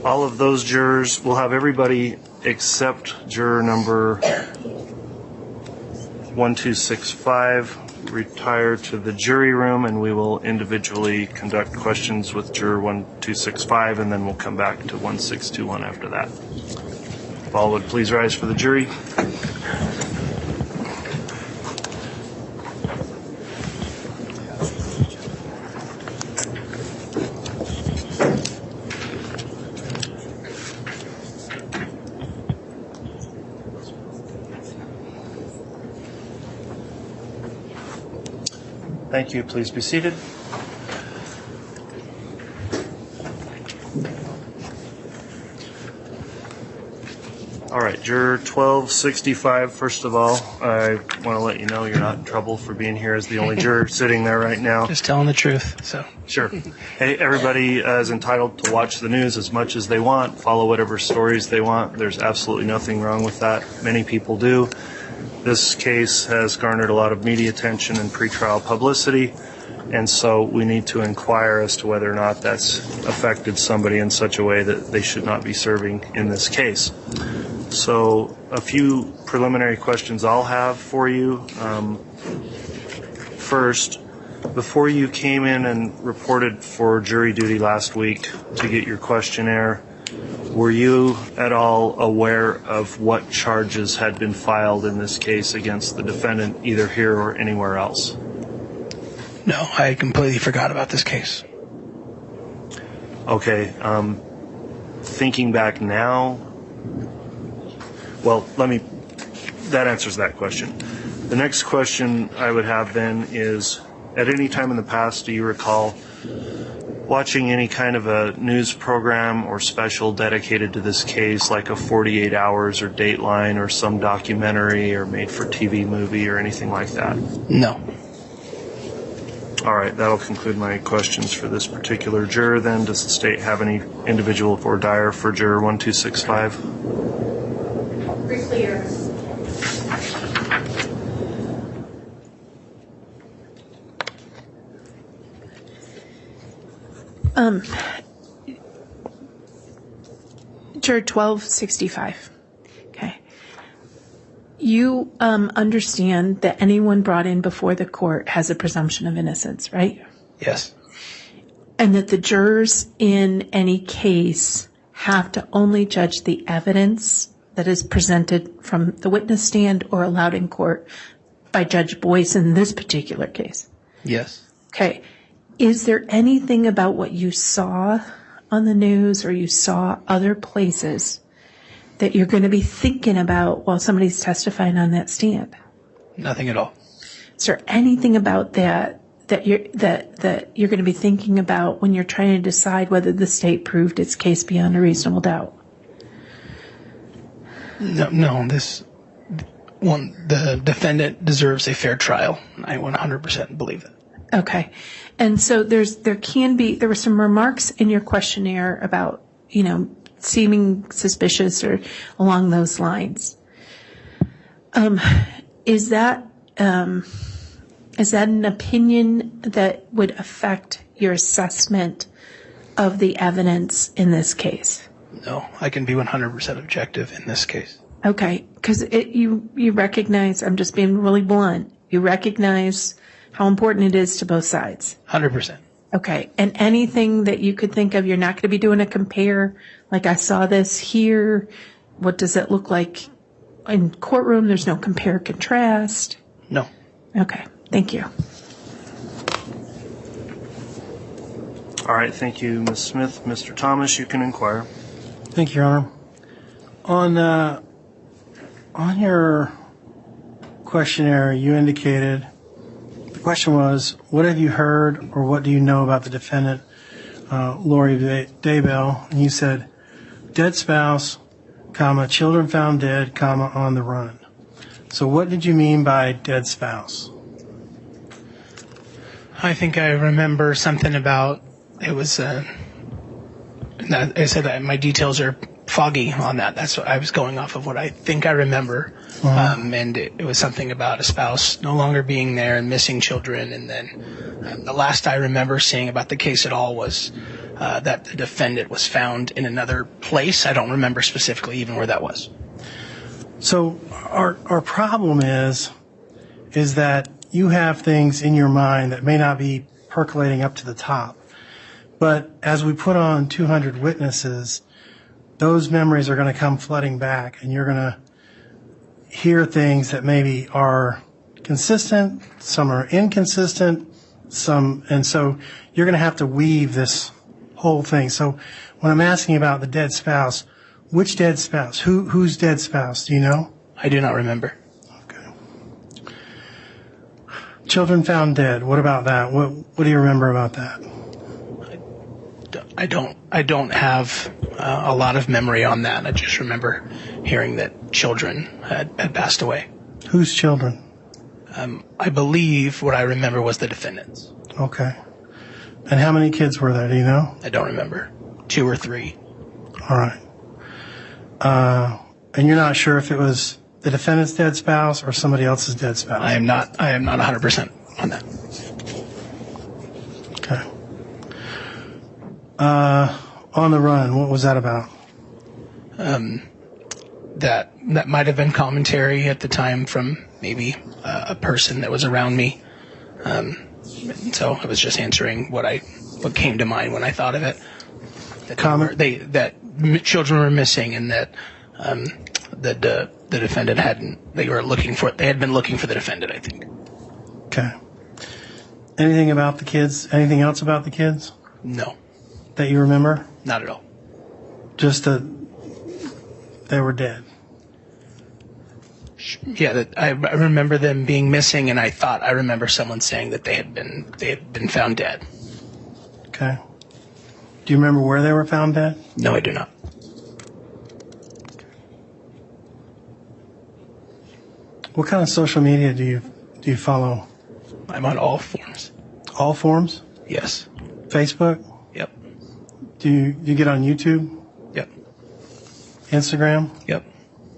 all of those jurors, we'll have everybody except juror number 1265 retire to the jury room, and we will individually conduct questions with juror 1265, and then we'll come back to 1621 after that. If all would please rise for the jury. Thank you. Please be seated. All right, juror 1265, first of all, I want to let you know you're not in trouble for being here as the only juror sitting there right now.
Just telling the truth, so.
Sure. Hey, everybody is entitled to watch the news as much as they want, follow whatever stories they want. There's absolutely nothing wrong with that. Many people do. This case has garnered a lot of media attention and pretrial publicity, and so we need to inquire as to whether or not that's affected somebody in such a way that they should not be serving in this case. So a few preliminary questions I'll have for you. First, before you came in and reported for jury duty last week to get your questionnaire, were you at all aware of what charges had been filed in this case against the defendant, either here or anywhere else?
No, I completely forgot about this case.
Okay. Thinking back now, well, that answers that question. The next question I would have then is, at any time in the past, do you recall watching any kind of a news program or special dedicated to this case, like a 48 Hours or Dateline or some documentary or made-for-TV movie or anything like that?
No.
All right, that'll conclude my questions for this particular juror then. Does the state have any individual for Dyer for juror 1265?
Briefly, Your
Juror 1265. Okay. You understand that anyone brought in before the court has a presumption of innocence, right?
Yes.
And that the jurors in any case have to only judge the evidence that is presented from the witness stand or allowed in court by Judge Boyce in this particular case.
Yes.
Okay. Is there anything about what you saw on the news or you saw other places that you're going to be thinking about while somebody's testifying on that stand?
Nothing at all.
Is there anything about that you're going to be thinking about when you're trying to decide whether the state proved its case beyond a reasonable doubt?
No, the defendant deserves a fair trial. I 100% believe that.
Okay. And so there were some remarks in your questionnaire about, seeming suspicious or along those lines. Is that an opinion that would affect your assessment of the evidence in this case?
No, I can be 100% objective in this case.
Okay, because you recognize, I'm just being really blunt, you recognize how important it is to both sides.
100%.
Okay, and anything that you could think of, you're not going to be doing a compare, like I saw this here, what does it look like in courtroom? There's no compare contrast?
No.
Okay, thank you.
All right, thank you, Ms. Smith. Mr. Thomas, you can inquire.
Thank you, Your Honor. On your questionnaire, you indicated, the question was, what have you heard or what do you know about the defendant, Lori Daybell? And you said, dead spouse, comma, children found dead, comma, on the run. So what did you mean by dead spouse?
I think I remember something about, it was, I said that my details are foggy on that. That's what I was going off of, what I think I remember. And it was something about a spouse no longer being there and missing children. And then the last I remember seeing about the case at all was that the defendant was found in another place. I don't remember specifically even where that was.
So our problem is that you have things in your mind that may not be percolating up to the top. But as we put on 200 witnesses, those memories are going to come flooding back, and you're going to hear things that maybe are consistent, some are inconsistent, and so you're going to have to weave this whole thing. So when I'm asking about the dead spouse, which dead spouse? Whose dead spouse? Do you know?
I do not remember.
Okay. Children found dead. What about that? What do you remember about that?
I don't have a lot of memory on that. I just remember hearing that children had passed away.
Whose children?
I believe what I remember was the defendant's.
Okay. And how many kids were there? Do you know?
I don't remember. 2 or 3.
All right. And you're not sure if it was the defendant's dead spouse or somebody else's dead spouse?
I am not 100% on that.
Okay. On the run, what was that about?
That might have been commentary at the time from maybe a person that was around me. So I was just answering what came to mind when I thought of it. That children were missing, and that the defendant they had been looking for the defendant, I think.
Okay. Anything about the kids? Anything else about the kids?
No.
That you remember?
Not at all.
Just that they were dead.
Yeah, I remember them being missing, and I remember someone saying that they had been found dead.
Okay. Do you remember where they were found dead?
No, I do not.
What kind of social media do you follow?
I'm on all forms.
All forms?
Yes.
Facebook?
Yep.
Do you get on YouTube?
Yep.
Instagram?
Yep.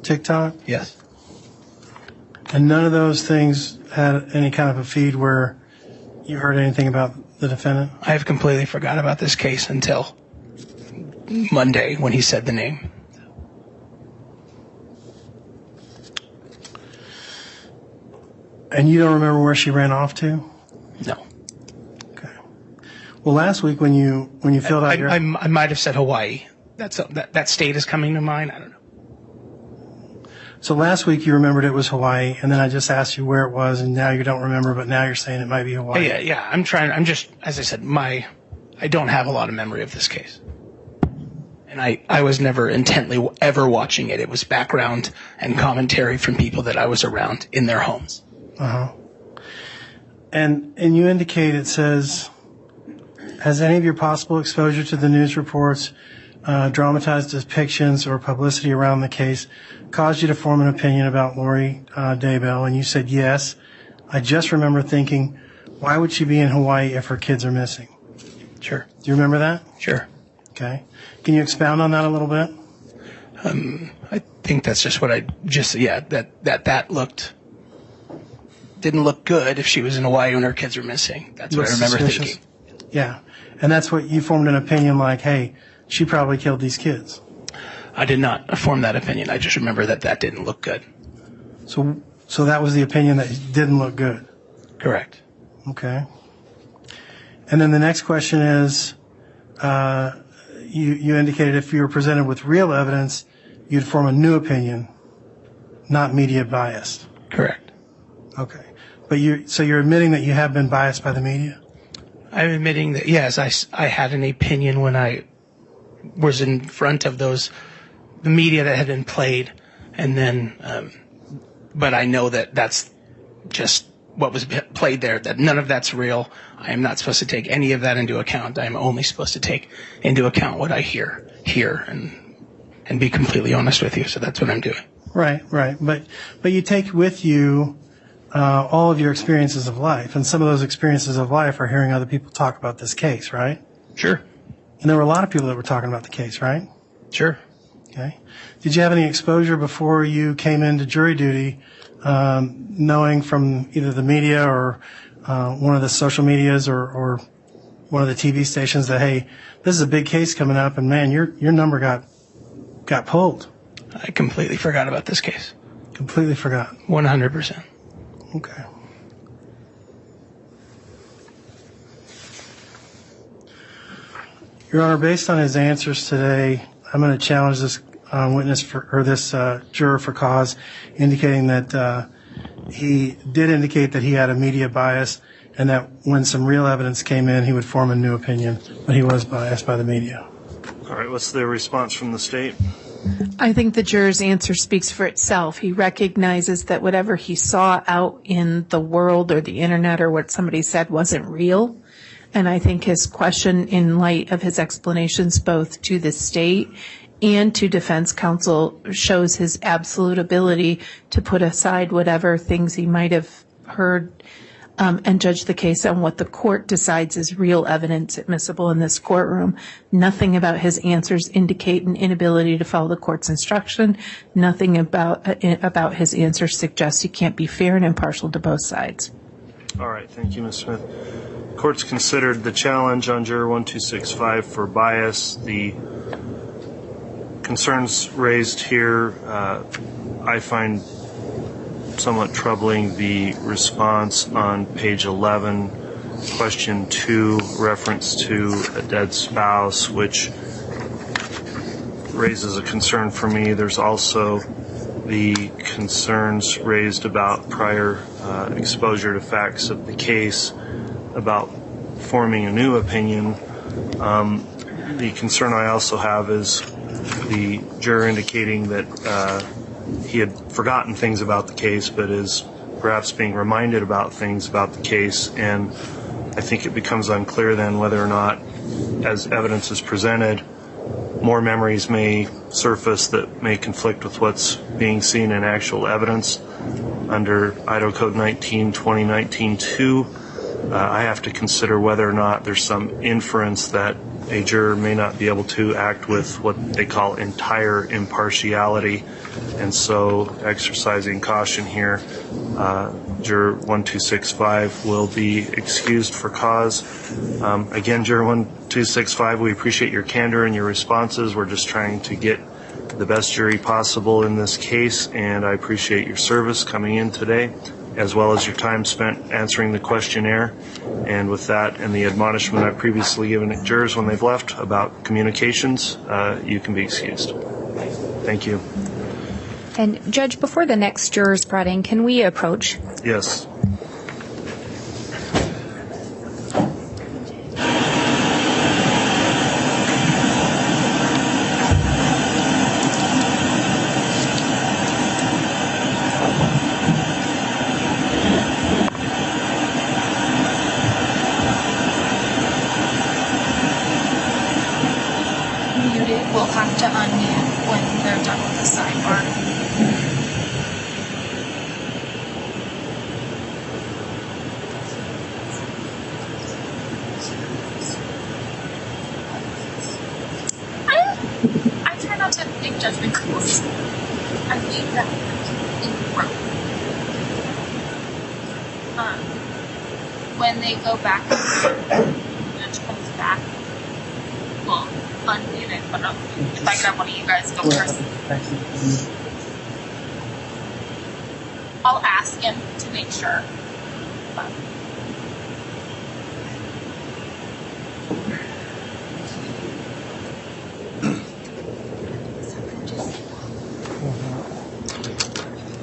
TikTok?
Yes.
And none of those things had any kind of a feed where you heard anything about the defendant?
I have completely forgot about this case until Monday when he said the name.
And you don't remember where she ran off to?
No.
Okay. Well, last week when you filled out your...
I might have said Hawaii. That state is coming to mind. I don't know.
So last week you remembered it was Hawaii, and then I just asked you where it was, and now you don't remember, but now you're saying it might be Hawaii.
Yeah. I'm just, as I said, I don't have a lot of memory of this case. And I was never intently ever watching it. It was background and commentary from people that I was around in their homes.
Uh-huh. And you indicate, it says, has any of your possible exposure to the news reports dramatized depictions or publicity around the case caused you to form an opinion about Lori Daybell, and you said yes. I just remember thinking, why would she be in Hawaii if her kids are missing?
Sure.
Do you remember that?
Sure.
Okay. Can you expound on that a little bit?
I think that's just what that didn't look good if she was in Hawaii when her kids were missing. That's what I remember thinking.
Yeah. And that's what you formed an opinion like, hey, she probably killed these kids.
I did not form that opinion. I just remember that didn't look good.
So that was the opinion that didn't look good.
Correct.
Okay. And then the next question is, you indicated if you were presented with real evidence, you'd form a new opinion, not media biased.
Correct.
Okay. But you're admitting that you have been biased by the media?
I'm admitting that, yes, I had an opinion when I was in front of the media that had been played, and then, but I know that that's just what was played there, that none of that's real. I am not supposed to take any of that into account. I am only supposed to take into account what I hear and be completely honest with you. So that's what I'm doing.
Right. But you take with you all of your experiences of life, and some of those experiences of life are hearing other people talk about this case, right?
Sure.
And there were a lot of people that were talking about the case, right?
Sure.
Okay. Did you have any exposure before you came into jury duty, knowing from either the media or one of the social medias or one of the TV stations that, hey, this is a big case coming up, and man, your number got pulled?
I completely forgot about this case.
Completely forgot.
100%.
Okay. Your Honor, based on his answers today, I'm going to challenge this this juror for cause, indicating that he did indicate that he had a media bias, and that when some real evidence came in, he would form a new opinion, but he was biased by the media.
All right, what's the response from the state?
I think the juror's answer speaks for itself. He recognizes that whatever he saw out in the world or the internet or what somebody said wasn't real. And I think his question, in light of his explanations both to the state and to defense counsel, shows his absolute ability to put aside whatever things he might have heard and judge the case on what the court decides is real evidence admissible in this courtroom. Nothing about his answers indicate an inability to follow the court's instruction. Nothing about his answers suggests he can't be fair and impartial to both sides.
All right, thank you, Ms. Smith. Court's considered the challenge on juror 1265 for bias. The concerns raised here, I find somewhat troubling. The response on page 11, question 2, reference to a dead spouse, which raises a concern for me. There's also the concerns raised about prior exposure to facts of the case, about forming a new opinion. The concern I also have is the juror indicating that he had forgotten things about the case, but is perhaps being reminded about things about the case. And I think it becomes unclear then whether or not, as evidence is presented, more memories may surface that may conflict with what's being seen in actual evidence. Under Idaho Code 19-2019-2, I have to consider whether or not there's some inference that a juror may not be able to act with what they call entire impartiality. And so, exercising caution here, juror 1265 will be excused for cause. Again, juror 1265, we appreciate your candor and your responses. We're just trying to get the best jury possible in this case, and I appreciate your service coming in today, as well as your time spent answering the questionnaire. And with that and the admonishment I've previously given jurors when they've left about communications, you can be excused. Thank you.
And Judge, before the next juror is brought in, can we approach?
Yes.
unmute them in the room. When they go back, the judge comes back. Well, unmute it, but if I could have one of you guys go first. I'll ask him to make sure.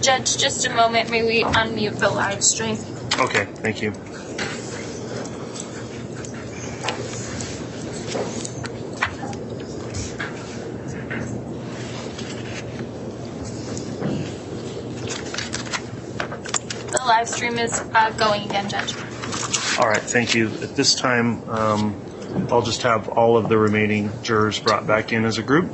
Judge, just a moment. May we unmute the live stream?
Okay, thank you.
The live stream is going again, Judge.
All right, thank you. At this time, I'll just have all of the remaining jurors brought back in as a group.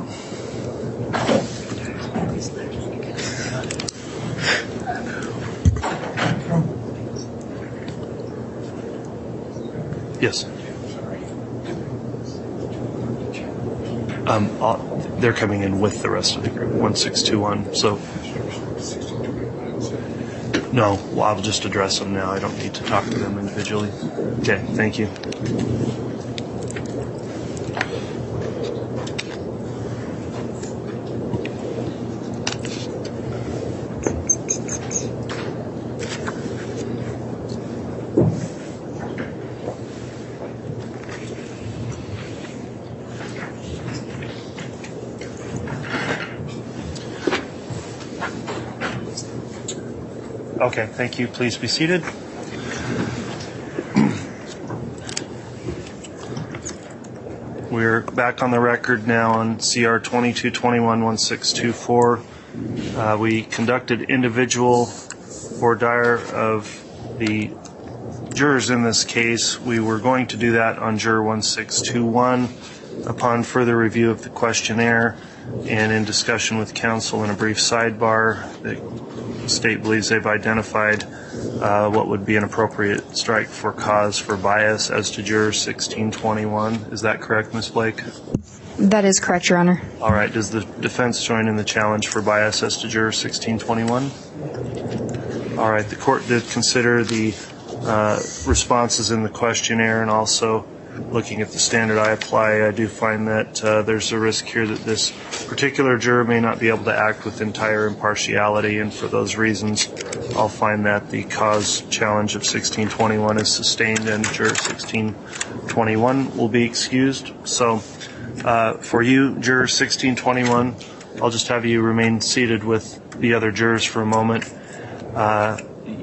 Yes. They're coming in with the rest of the group, 1621. So, no, well, I'll just address them now. I don't need to talk to them individually. Okay, thank you. Okay, thank you. Please be seated. We're back on the record now on CR 2221-1624. We conducted individual voir dire of the jurors in this case. We were going to do that on juror 1621. Upon further review of the questionnaire and in discussion with counsel in a brief sidebar, the state believes they've identified what would be an appropriate strike for cause for bias as to juror 1621. Is that correct, Ms. Blake?
That is correct, Your Honor.
All right. Does the defense join in the challenge for bias as to juror 1621? All right. The court did consider the responses in the questionnaire, and also looking at the standard I apply, I do find that there's a risk here that this particular juror may not be able to act with entire impartiality, and for those reasons, I'll find that the cause challenge of 1621 is sustained and juror 1621 will be excused. So for you, juror 1621, I'll just have you remain seated with the other jurors for a moment.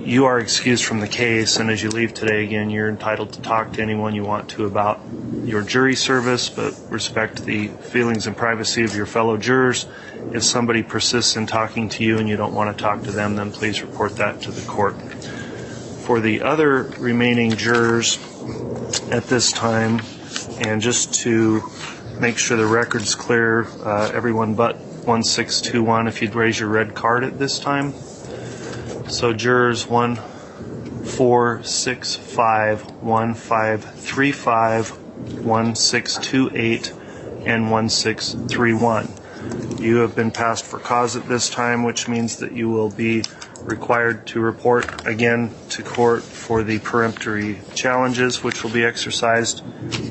You are excused from the case, and as you leave today, again, you're entitled to talk to anyone you want to about your jury service, but respect the feelings and privacy of your fellow jurors. If somebody persists in talking to you and you don't want to talk to them, then please report that to the court. For the other remaining jurors at this time, and just to make sure the record's clear, everyone but 1621, if you'd raise your red card at this time. So jurors 1, 4, 6, 5, 1, 5, 3, 5, 1, 6, 2, 8, and 1, 6, 3, 1. You have been passed for cause at this time, which means that you will be required to report again to court for the peremptory challenges, which will be exercised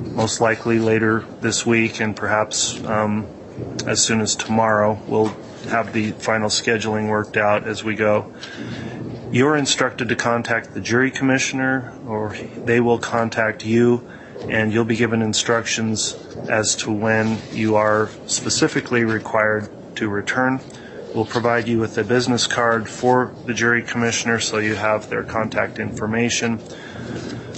most likely later this week, and perhaps as soon as tomorrow. We'll have the final scheduling worked out as we go. You're instructed to contact the jury commissioner, or they will contact you, and you'll be given instructions as to when you are specifically required to return. We'll provide you with a business card for the jury commissioner so you have their contact information.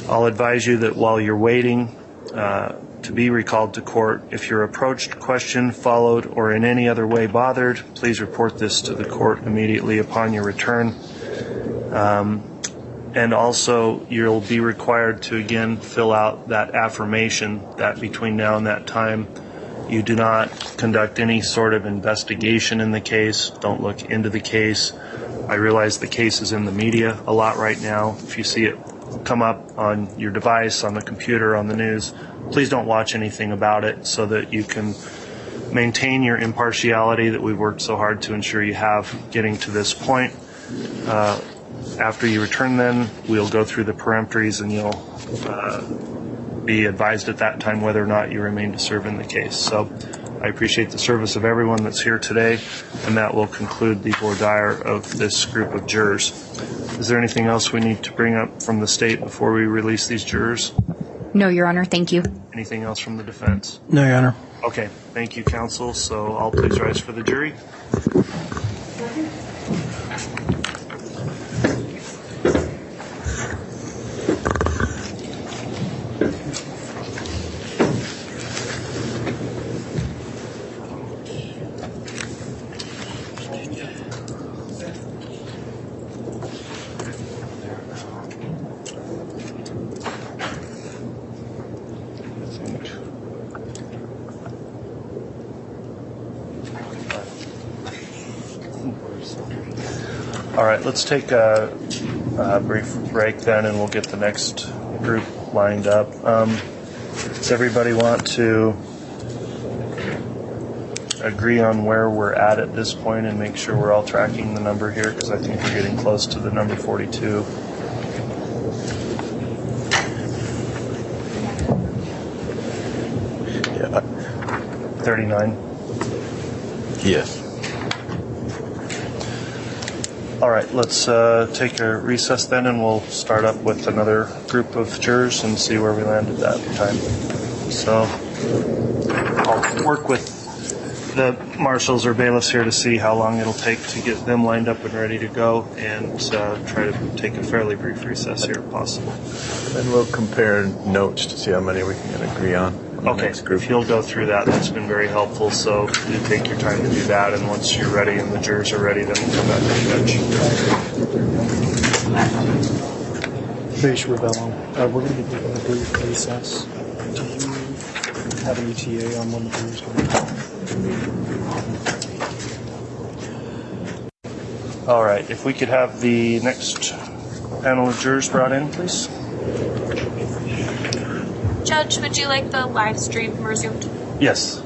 I'll advise you that while you're waiting to be recalled to court, if you're approached, questioned, followed, or in any other way bothered, please report this to the court immediately upon your return. And also, you'll be required to, again, fill out that affirmation that between now and that time, you do not conduct any sort of investigation in the case, don't look into the case. I realize the case is in the media a lot right now. If you see it come up on your device, on the computer, on the news, please don't watch anything about it so that you can maintain your impartiality that we've worked so hard to ensure you have getting to this point. After you return then, we'll go through the peremptories and you'll be advised at that time whether or not you remain to serve in the case. So I appreciate the service of everyone that's here today, and that will conclude the voir dire of this group of jurors. Is there anything else we need to bring up from the state before we release these jurors?
No, Your Honor. Thank you.
Anything else from the defense?
No, Your Honor.
Okay. Thank you, counsel. So I'll please rise for the jury. All right, let's take a brief break then, and we'll get the next group lined up. Does everybody want to agree on where we're at this point and make sure we're all tracking the number here? Because I think we're getting close to the number 42. Yeah. 39?
Yes.
All right, let's take a recess then, and we'll start up with another group of jurors and see where we land at that time. So I'll work with the marshals or bailiffs here to see how long it'll take to get them lined up and ready to go, and try to take a fairly brief recess here if possible.
And we'll compare notes to see how many we can agree on.
Okay, if you'll go through that, that's been very helpful, so you take your time to do that, and once you're ready and the jurors are ready, then we'll come back to the bench.
Lori Vallow, we're going to be taking a brief recess. Do you have an ETA on when the jurors come?
All right, if we could have the next panel of jurors brought in, please.
Judge, would you like the live stream resumed?
Yes.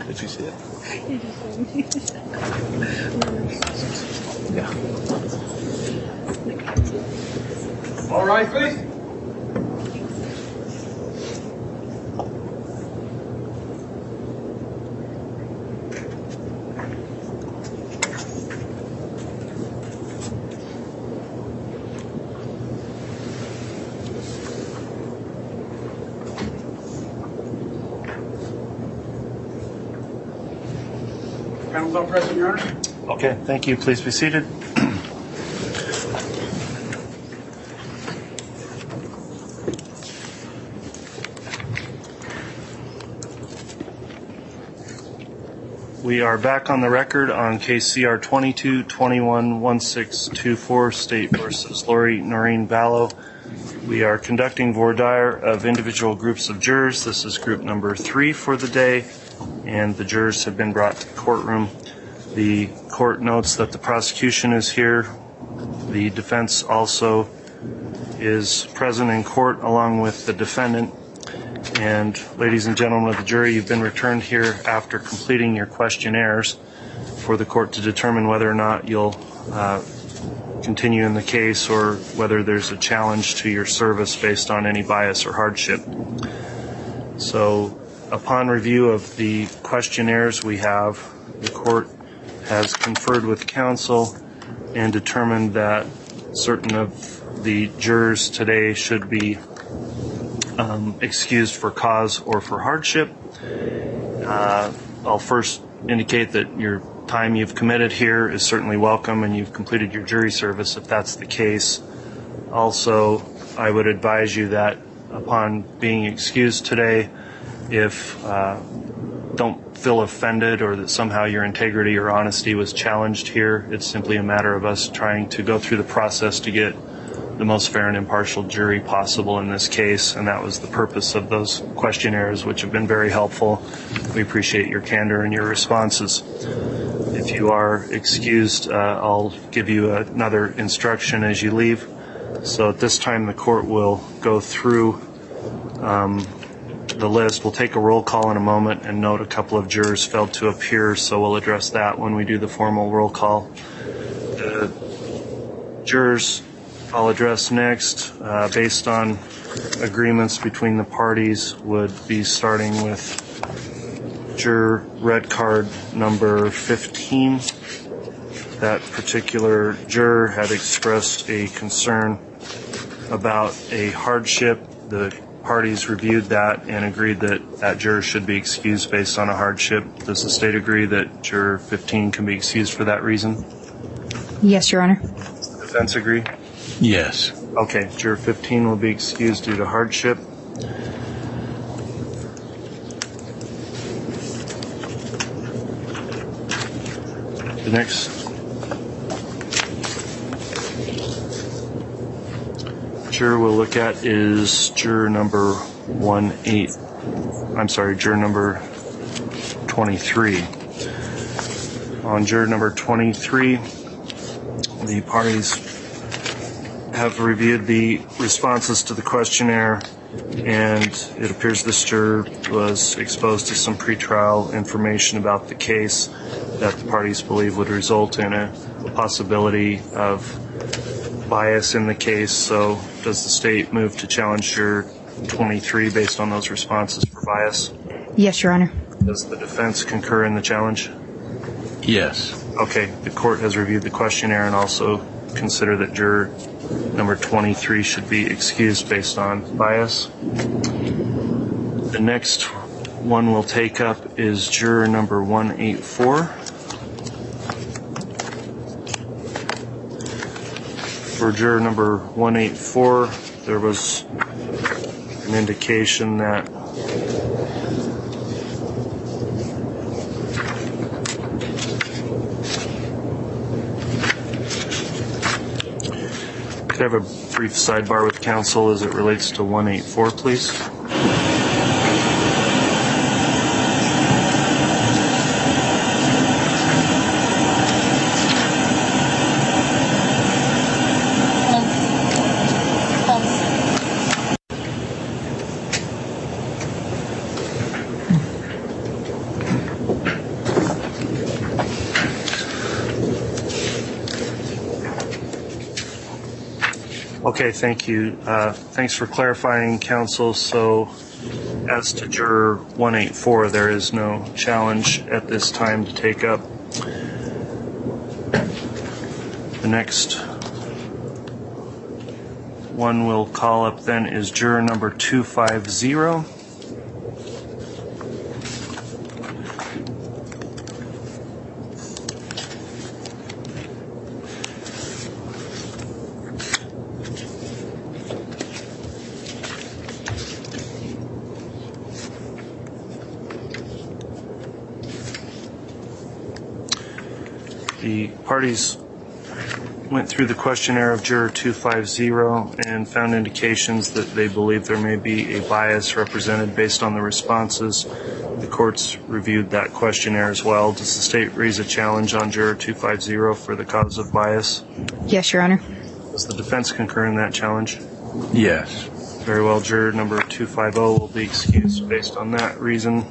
Did you see it?
Yeah. All right, please. Panel's all present, Your Honor.
Okay, thank you. Please be seated. We are back on the record on case CR 22-21-1624, State versus Lori Vallow. We are conducting voir dire of individual groups of jurors. This is group number 3 for the day, and the jurors have been brought to the courtroom. The court notes that the prosecution is here. The defense also is present in court along with the defendant. And ladies and gentlemen of the jury, you've been returned here after completing your questionnaires for the court to determine whether or not you'll continue in the case or whether there's a challenge to your service based on any bias or hardship. So upon review of the questionnaires the court has conferred with counsel and determined that certain of the jurors today should be excused for cause or for hardship. I'll first indicate that your time you've committed here is certainly welcome, and you've completed your jury service if that's the case. Also, I would advise you that upon being excused today, if don't feel offended or that somehow your integrity or honesty was challenged here. It's simply a matter of us trying to go through the process to get the most fair and impartial jury possible in this case, and that was the purpose of those questionnaires, which have been very helpful. We appreciate your candor and your responses. If you are excused, I'll give you another instruction as you leave. So at this time, the court will go through the list. We'll take a roll call in a moment and note a couple of jurors failed to appear, so we'll address that when we do the formal roll call. The jurors I'll address next, based on agreements between the parties, would be starting with juror red card number 15. That particular juror had expressed a concern about a hardship. The parties reviewed that and agreed that that juror should be excused based on a hardship. Does the state agree that juror 15 can be excused for that reason?
Yes, Your Honor.
Does the defense agree?
Yes.
Okay, juror 15 will be excused due to hardship. The next juror we'll look at is juror number 23. On juror number 23, the parties have reviewed the responses to the questionnaire, and it appears this juror was exposed to some pretrial information about the case that the parties believe would result in a possibility of bias in the case. So does the state move to challenge juror 23 based on those responses for bias?
Yes, Your Honor.
Does the defense concur in the challenge?
Yes.
Okay, the court has reviewed the questionnaire and also consider that juror number 23 should be excused based on bias. The next one we'll take up is juror number 184. For juror number 184, there was an indication that could I have a brief sidebar with counsel as it relates to 184, please? Okay, thank you. Thanks for clarifying, counsel. So as to juror 184, there is no challenge at this time to take up. The next one we'll call up then is juror number 250. The parties went through the questionnaire of juror 250 and found indications that they believe there may be a bias represented based on the responses. The courts reviewed that questionnaire as well. Does the state raise a challenge on juror 250 for the cause of bias?
Yes, Your Honor.
Does the defense concur in that challenge?
Yes.
Very well. Juror number 250 will be excused based on that reason.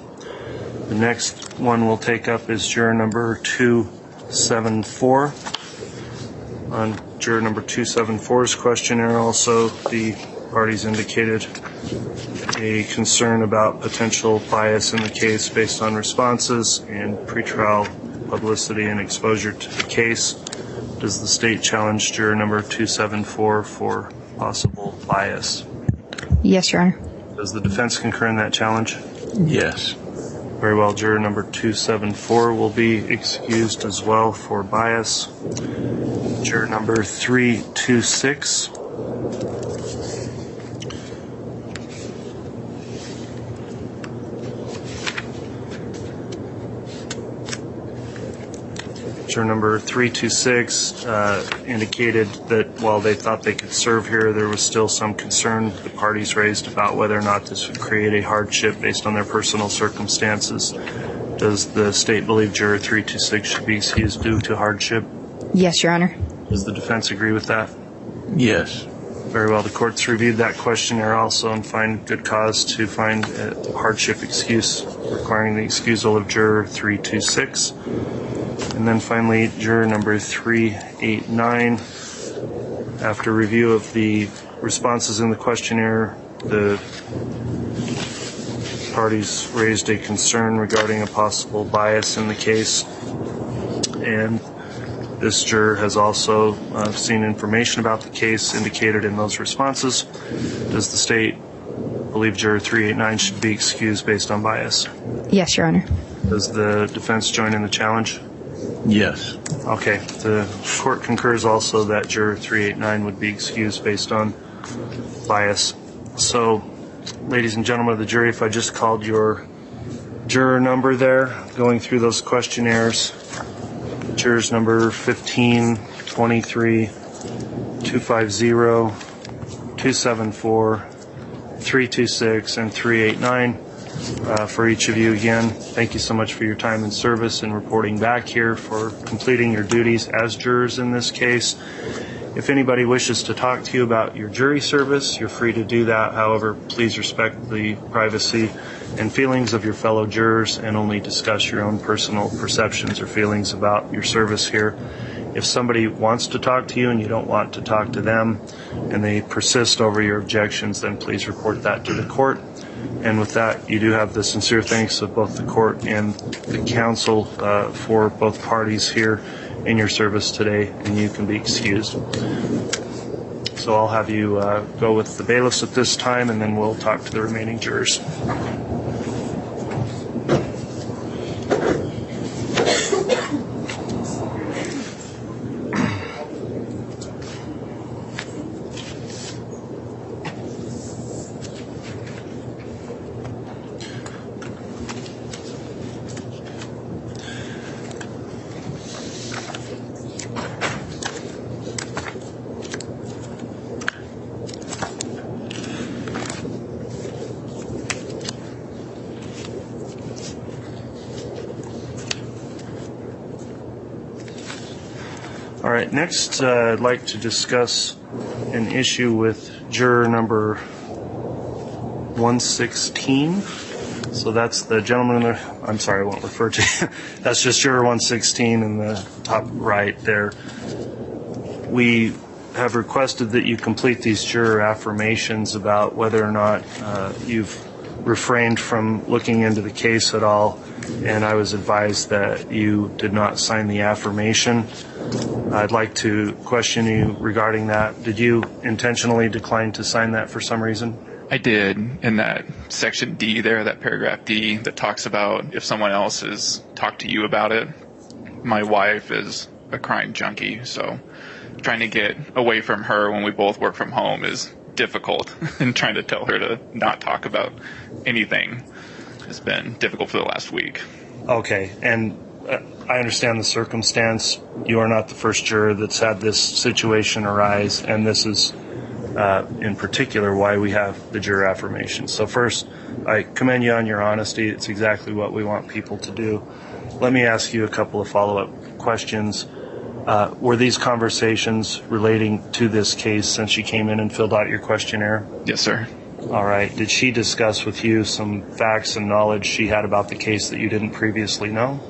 The next one we'll take up is juror number 274. On juror number 274's questionnaire also, the parties indicated a concern about potential bias in the case based on responses and pretrial publicity and exposure to the case. Does the state challenge juror number 274 for possible bias?
Yes, Your Honor.
Does the defense concur in that challenge?
Yes.
Very well. Juror number 274 will be excused as well for bias. Juror number 326. Juror number 326 indicated that while they thought they could serve here, there was still some concern the parties raised about whether or not this would create a hardship based on their personal circumstances. Does the state believe juror 326 should be excused due to hardship?
Yes, Your Honor.
Does the defense agree with that?
Yes.
Very well. The court's reviewed that questionnaire also and find good cause to find a hardship excuse requiring the excusal of juror 326. And then finally, juror number 389. After review of the responses in the questionnaire, the parties raised a concern regarding a possible bias in the case. And this juror has also seen information about the case indicated in those responses. Does the state believe juror 389 should be excused based on bias?
Yes, Your Honor.
Does the defense join in the challenge?
Yes.
Okay. The court concurs also that juror 389 would be excused based on bias. So, ladies and gentlemen of the jury, if I just called your juror number there, going through those questionnaires, jurors number 15, 23, 250, 274, 326, and 389. For each of you again, thank you so much for your time and service and reporting back here, for completing your duties as jurors in this case. If anybody wishes to talk to you about your jury service, you're free to do that. However, please respect the privacy and feelings of your fellow jurors and only discuss your own personal perceptions or feelings about your service here. If somebody wants to talk to you and you don't want to talk to them and they persist over your objections, then please report that to the court. And with that, you do have the sincere thanks of both the court and the counsel for both parties here in your service today, and you can be excused. So I'll have you go with the bailiffs at this time, and then we'll talk to the remaining jurors. All right, next I'd like to discuss an issue with juror number 116. So that's the gentleman, I'm sorry, I won't refer to you. That's just juror 116 in the top right there. We have requested that you complete these juror affirmations about whether or not you've refrained from looking into the case at all, and I was advised that you did not sign the affirmation. I'd like to question you regarding that. Did you intentionally decline to sign that for some reason?
I did, in that section D there, that paragraph D that talks about if someone else has talked to you about it. My wife is a crime junkie, so trying to get away from her when we both work from home is difficult, and trying to tell her to not talk about anything has been difficult for the last week.
Okay, and I understand the circumstance. You are not the first juror that's had this situation arise, and this is in particular why we have the juror affirmation. So first, I commend you on your honesty. It's exactly what we want people to do. Let me ask you a couple of follow-up questions. Were these conversations relating to this case since you came in and filled out your questionnaire?
Yes, sir.
All right. Did she discuss with you some facts and knowledge she had about the case that you didn't previously know?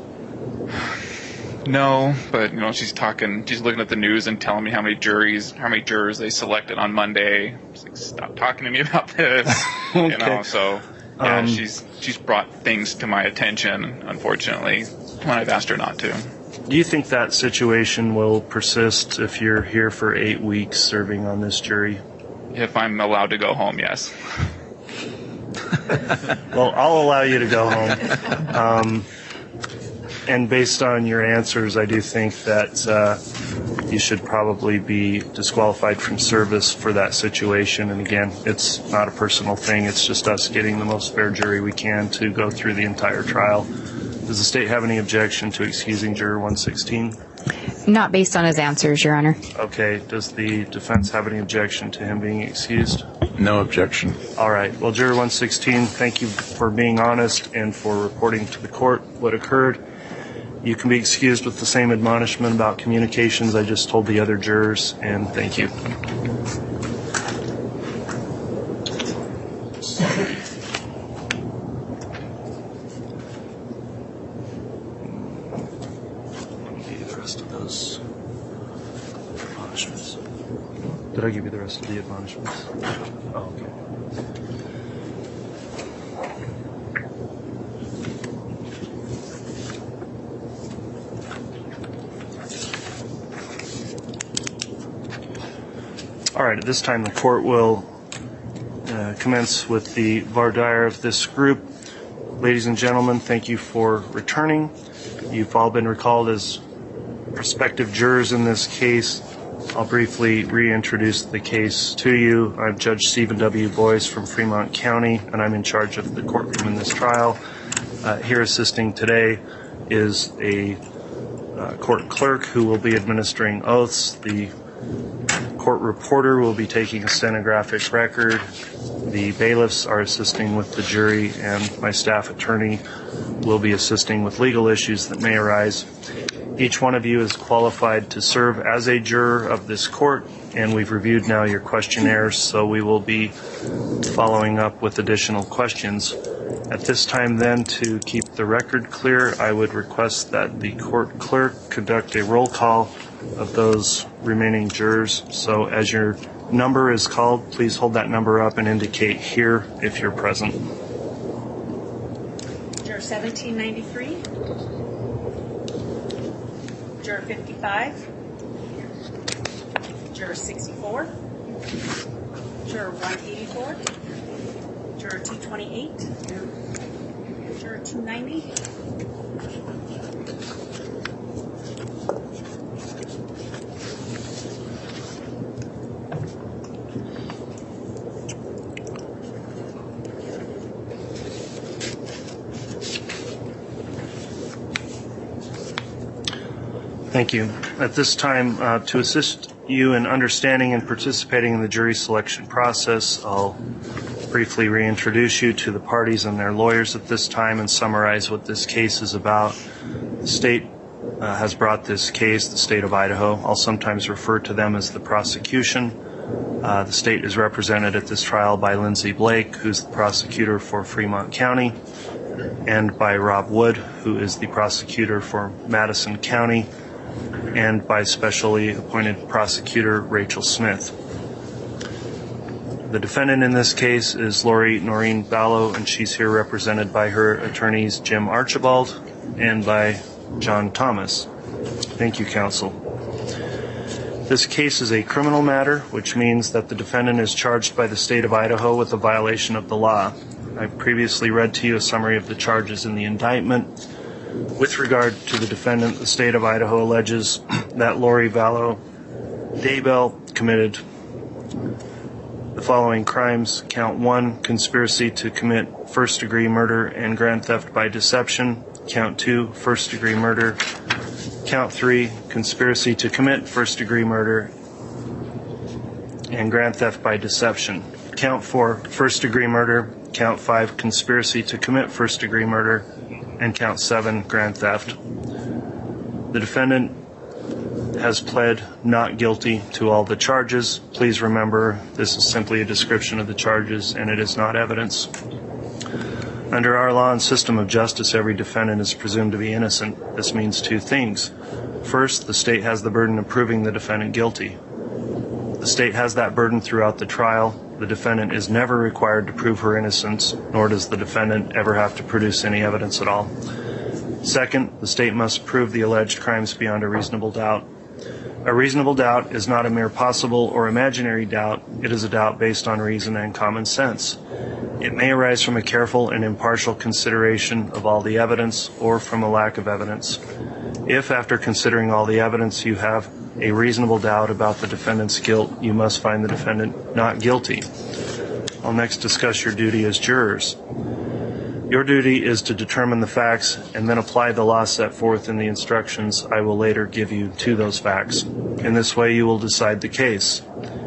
No, but she's looking at the news and telling me how many jurors they selected on Monday. She's like, stop talking to me about this.
Okay.
So yeah, she's brought things to my attention, unfortunately, when I've asked her not to.
Do you think that situation will persist if you're here for 8 weeks serving on this jury?
If I'm allowed to go home, yes.
Well, I'll allow you to go home. And based on your answers, I do think that you should probably be disqualified from service for that situation. And again, it's not a personal thing. It's just us getting the most fair jury we can to go through the entire trial. Does the state have any objection to excusing Juror 116?
Not based on his answers, Your Honor.
Okay. Does the defense have any objection to him being excused?
No objection.
All right. Well, Juror 116, thank you for being honest and for reporting to the court what occurred. You can be excused with the same admonishment about communications I just told the other jurors, and thank you. The rest of those admonishments. Did I give you the rest of the admonishments? Oh, okay. All right, at this time the court will commence with the voir dire of this group. Ladies and gentlemen, thank you for returning. You've all been recalled as prospective jurors in this case. I'll briefly reintroduce the case to you. I'm Judge Stephen W. Boyce from Fremont County, and I'm in charge of the courtroom in this trial. Here assisting today is a court clerk who will be administering oaths. The court reporter will be taking a stenographic record. The bailiffs are assisting with the jury, and my staff attorney will be assisting with legal issues that may arise. Each one of you is qualified to serve as a juror of this court, and we've reviewed now your questionnaires, so we will be following up with additional questions. At this time then, to keep the record clear, I would request that the court clerk conduct a roll call of those remaining jurors. So as your number is called, please hold that number up and indicate here if you're present.
Juror 1793. Juror 55. Juror 64. Juror 184. Juror 228. Juror 290.
Thank you. At this time, to assist you in understanding and participating in the jury selection process, I'll briefly reintroduce you to the parties and their lawyers at this time and summarize what this case is about. The state has brought this case, the state of Idaho. I'll sometimes refer to them as the prosecution. The state is represented at this trial by Lindsay Blake, who's the prosecutor for Fremont County, and by Rob Wood, who is the prosecutor for Madison County, and by specially appointed prosecutor Rachel Smith. The defendant in this case is Lori Vallow, and she's here represented by her attorneys Jim Archibald and by John Thomas. Thank you, counsel. This case is a criminal matter, which means that the defendant is charged by the state of Idaho with a violation of the law. I previously read to you a summary of the charges in the indictment. With regard to the defendant, the state of Idaho alleges that Lori Vallow Daybell committed the following crimes. Count 1, conspiracy to commit first-degree murder and grand theft by deception. Count 2, first-degree murder. Count 3, conspiracy to commit first-degree murder and grand theft by deception. Count 4, first-degree murder. Count 5, conspiracy to commit first-degree murder. And count 7, grand theft. The defendant has pled not guilty to all the charges. Please remember, this is simply a description of the charges, and it is not evidence. Under our law and system of justice, every defendant is presumed to be innocent. This means two things. First, the state has the burden of proving the defendant guilty. The state has that burden throughout the trial. The defendant is never required to prove her innocence, nor does the defendant ever have to produce any evidence at all. Second, the state must prove the alleged crimes beyond a reasonable doubt. A reasonable doubt is not a mere possible or imaginary doubt. It is a doubt based on reason and common sense. It may arise from a careful and impartial consideration of all the evidence or from a lack of evidence. If, after considering all the evidence, you have a reasonable doubt about the defendant's guilt, you must find the defendant not guilty. I'll next discuss your duty as jurors. Your duty is to determine the facts and then apply the law set forth in the instructions I will later give you to those facts. In this way, you will decide the case.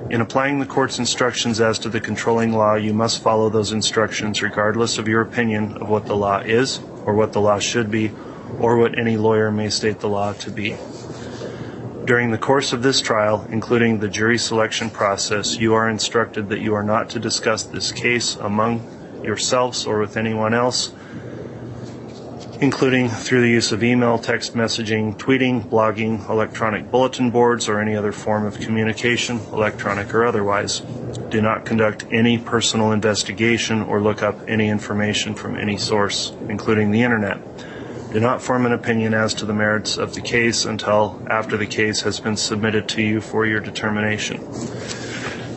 In applying the court's instructions as to the controlling law, you must follow those instructions regardless of your opinion of what the law is, or what the law should be, or what any lawyer may state the law to be. During the course of this trial, including the jury selection process, you are instructed that you are not to discuss this case among yourselves or with anyone else, including through the use of email, text messaging, tweeting, blogging, electronic bulletin boards, or any other form of communication, electronic or otherwise. Do not conduct any personal investigation or look up any information from any source, including the internet. Do not form an opinion as to the merits of the case until after the case has been submitted to you for your determination.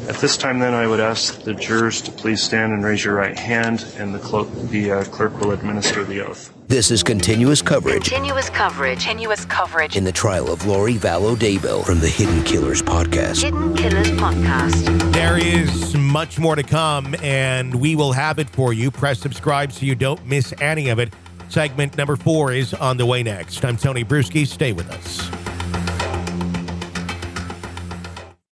At this time, then, I would ask the jurors to please stand and raise your right hand, and the clerk will administer the oath.
This is continuous coverage
Continuous coverage. Continuous coverage.
in the trial of Lori Vallow Daybell from the Hidden Killers podcast.
Hidden Killers Podcast.
There is much more to come, and we will have it for you. Press subscribe so you don't miss any of it. Segment number 4 is on the way next. I'm Tony Bruschi. Stay with us.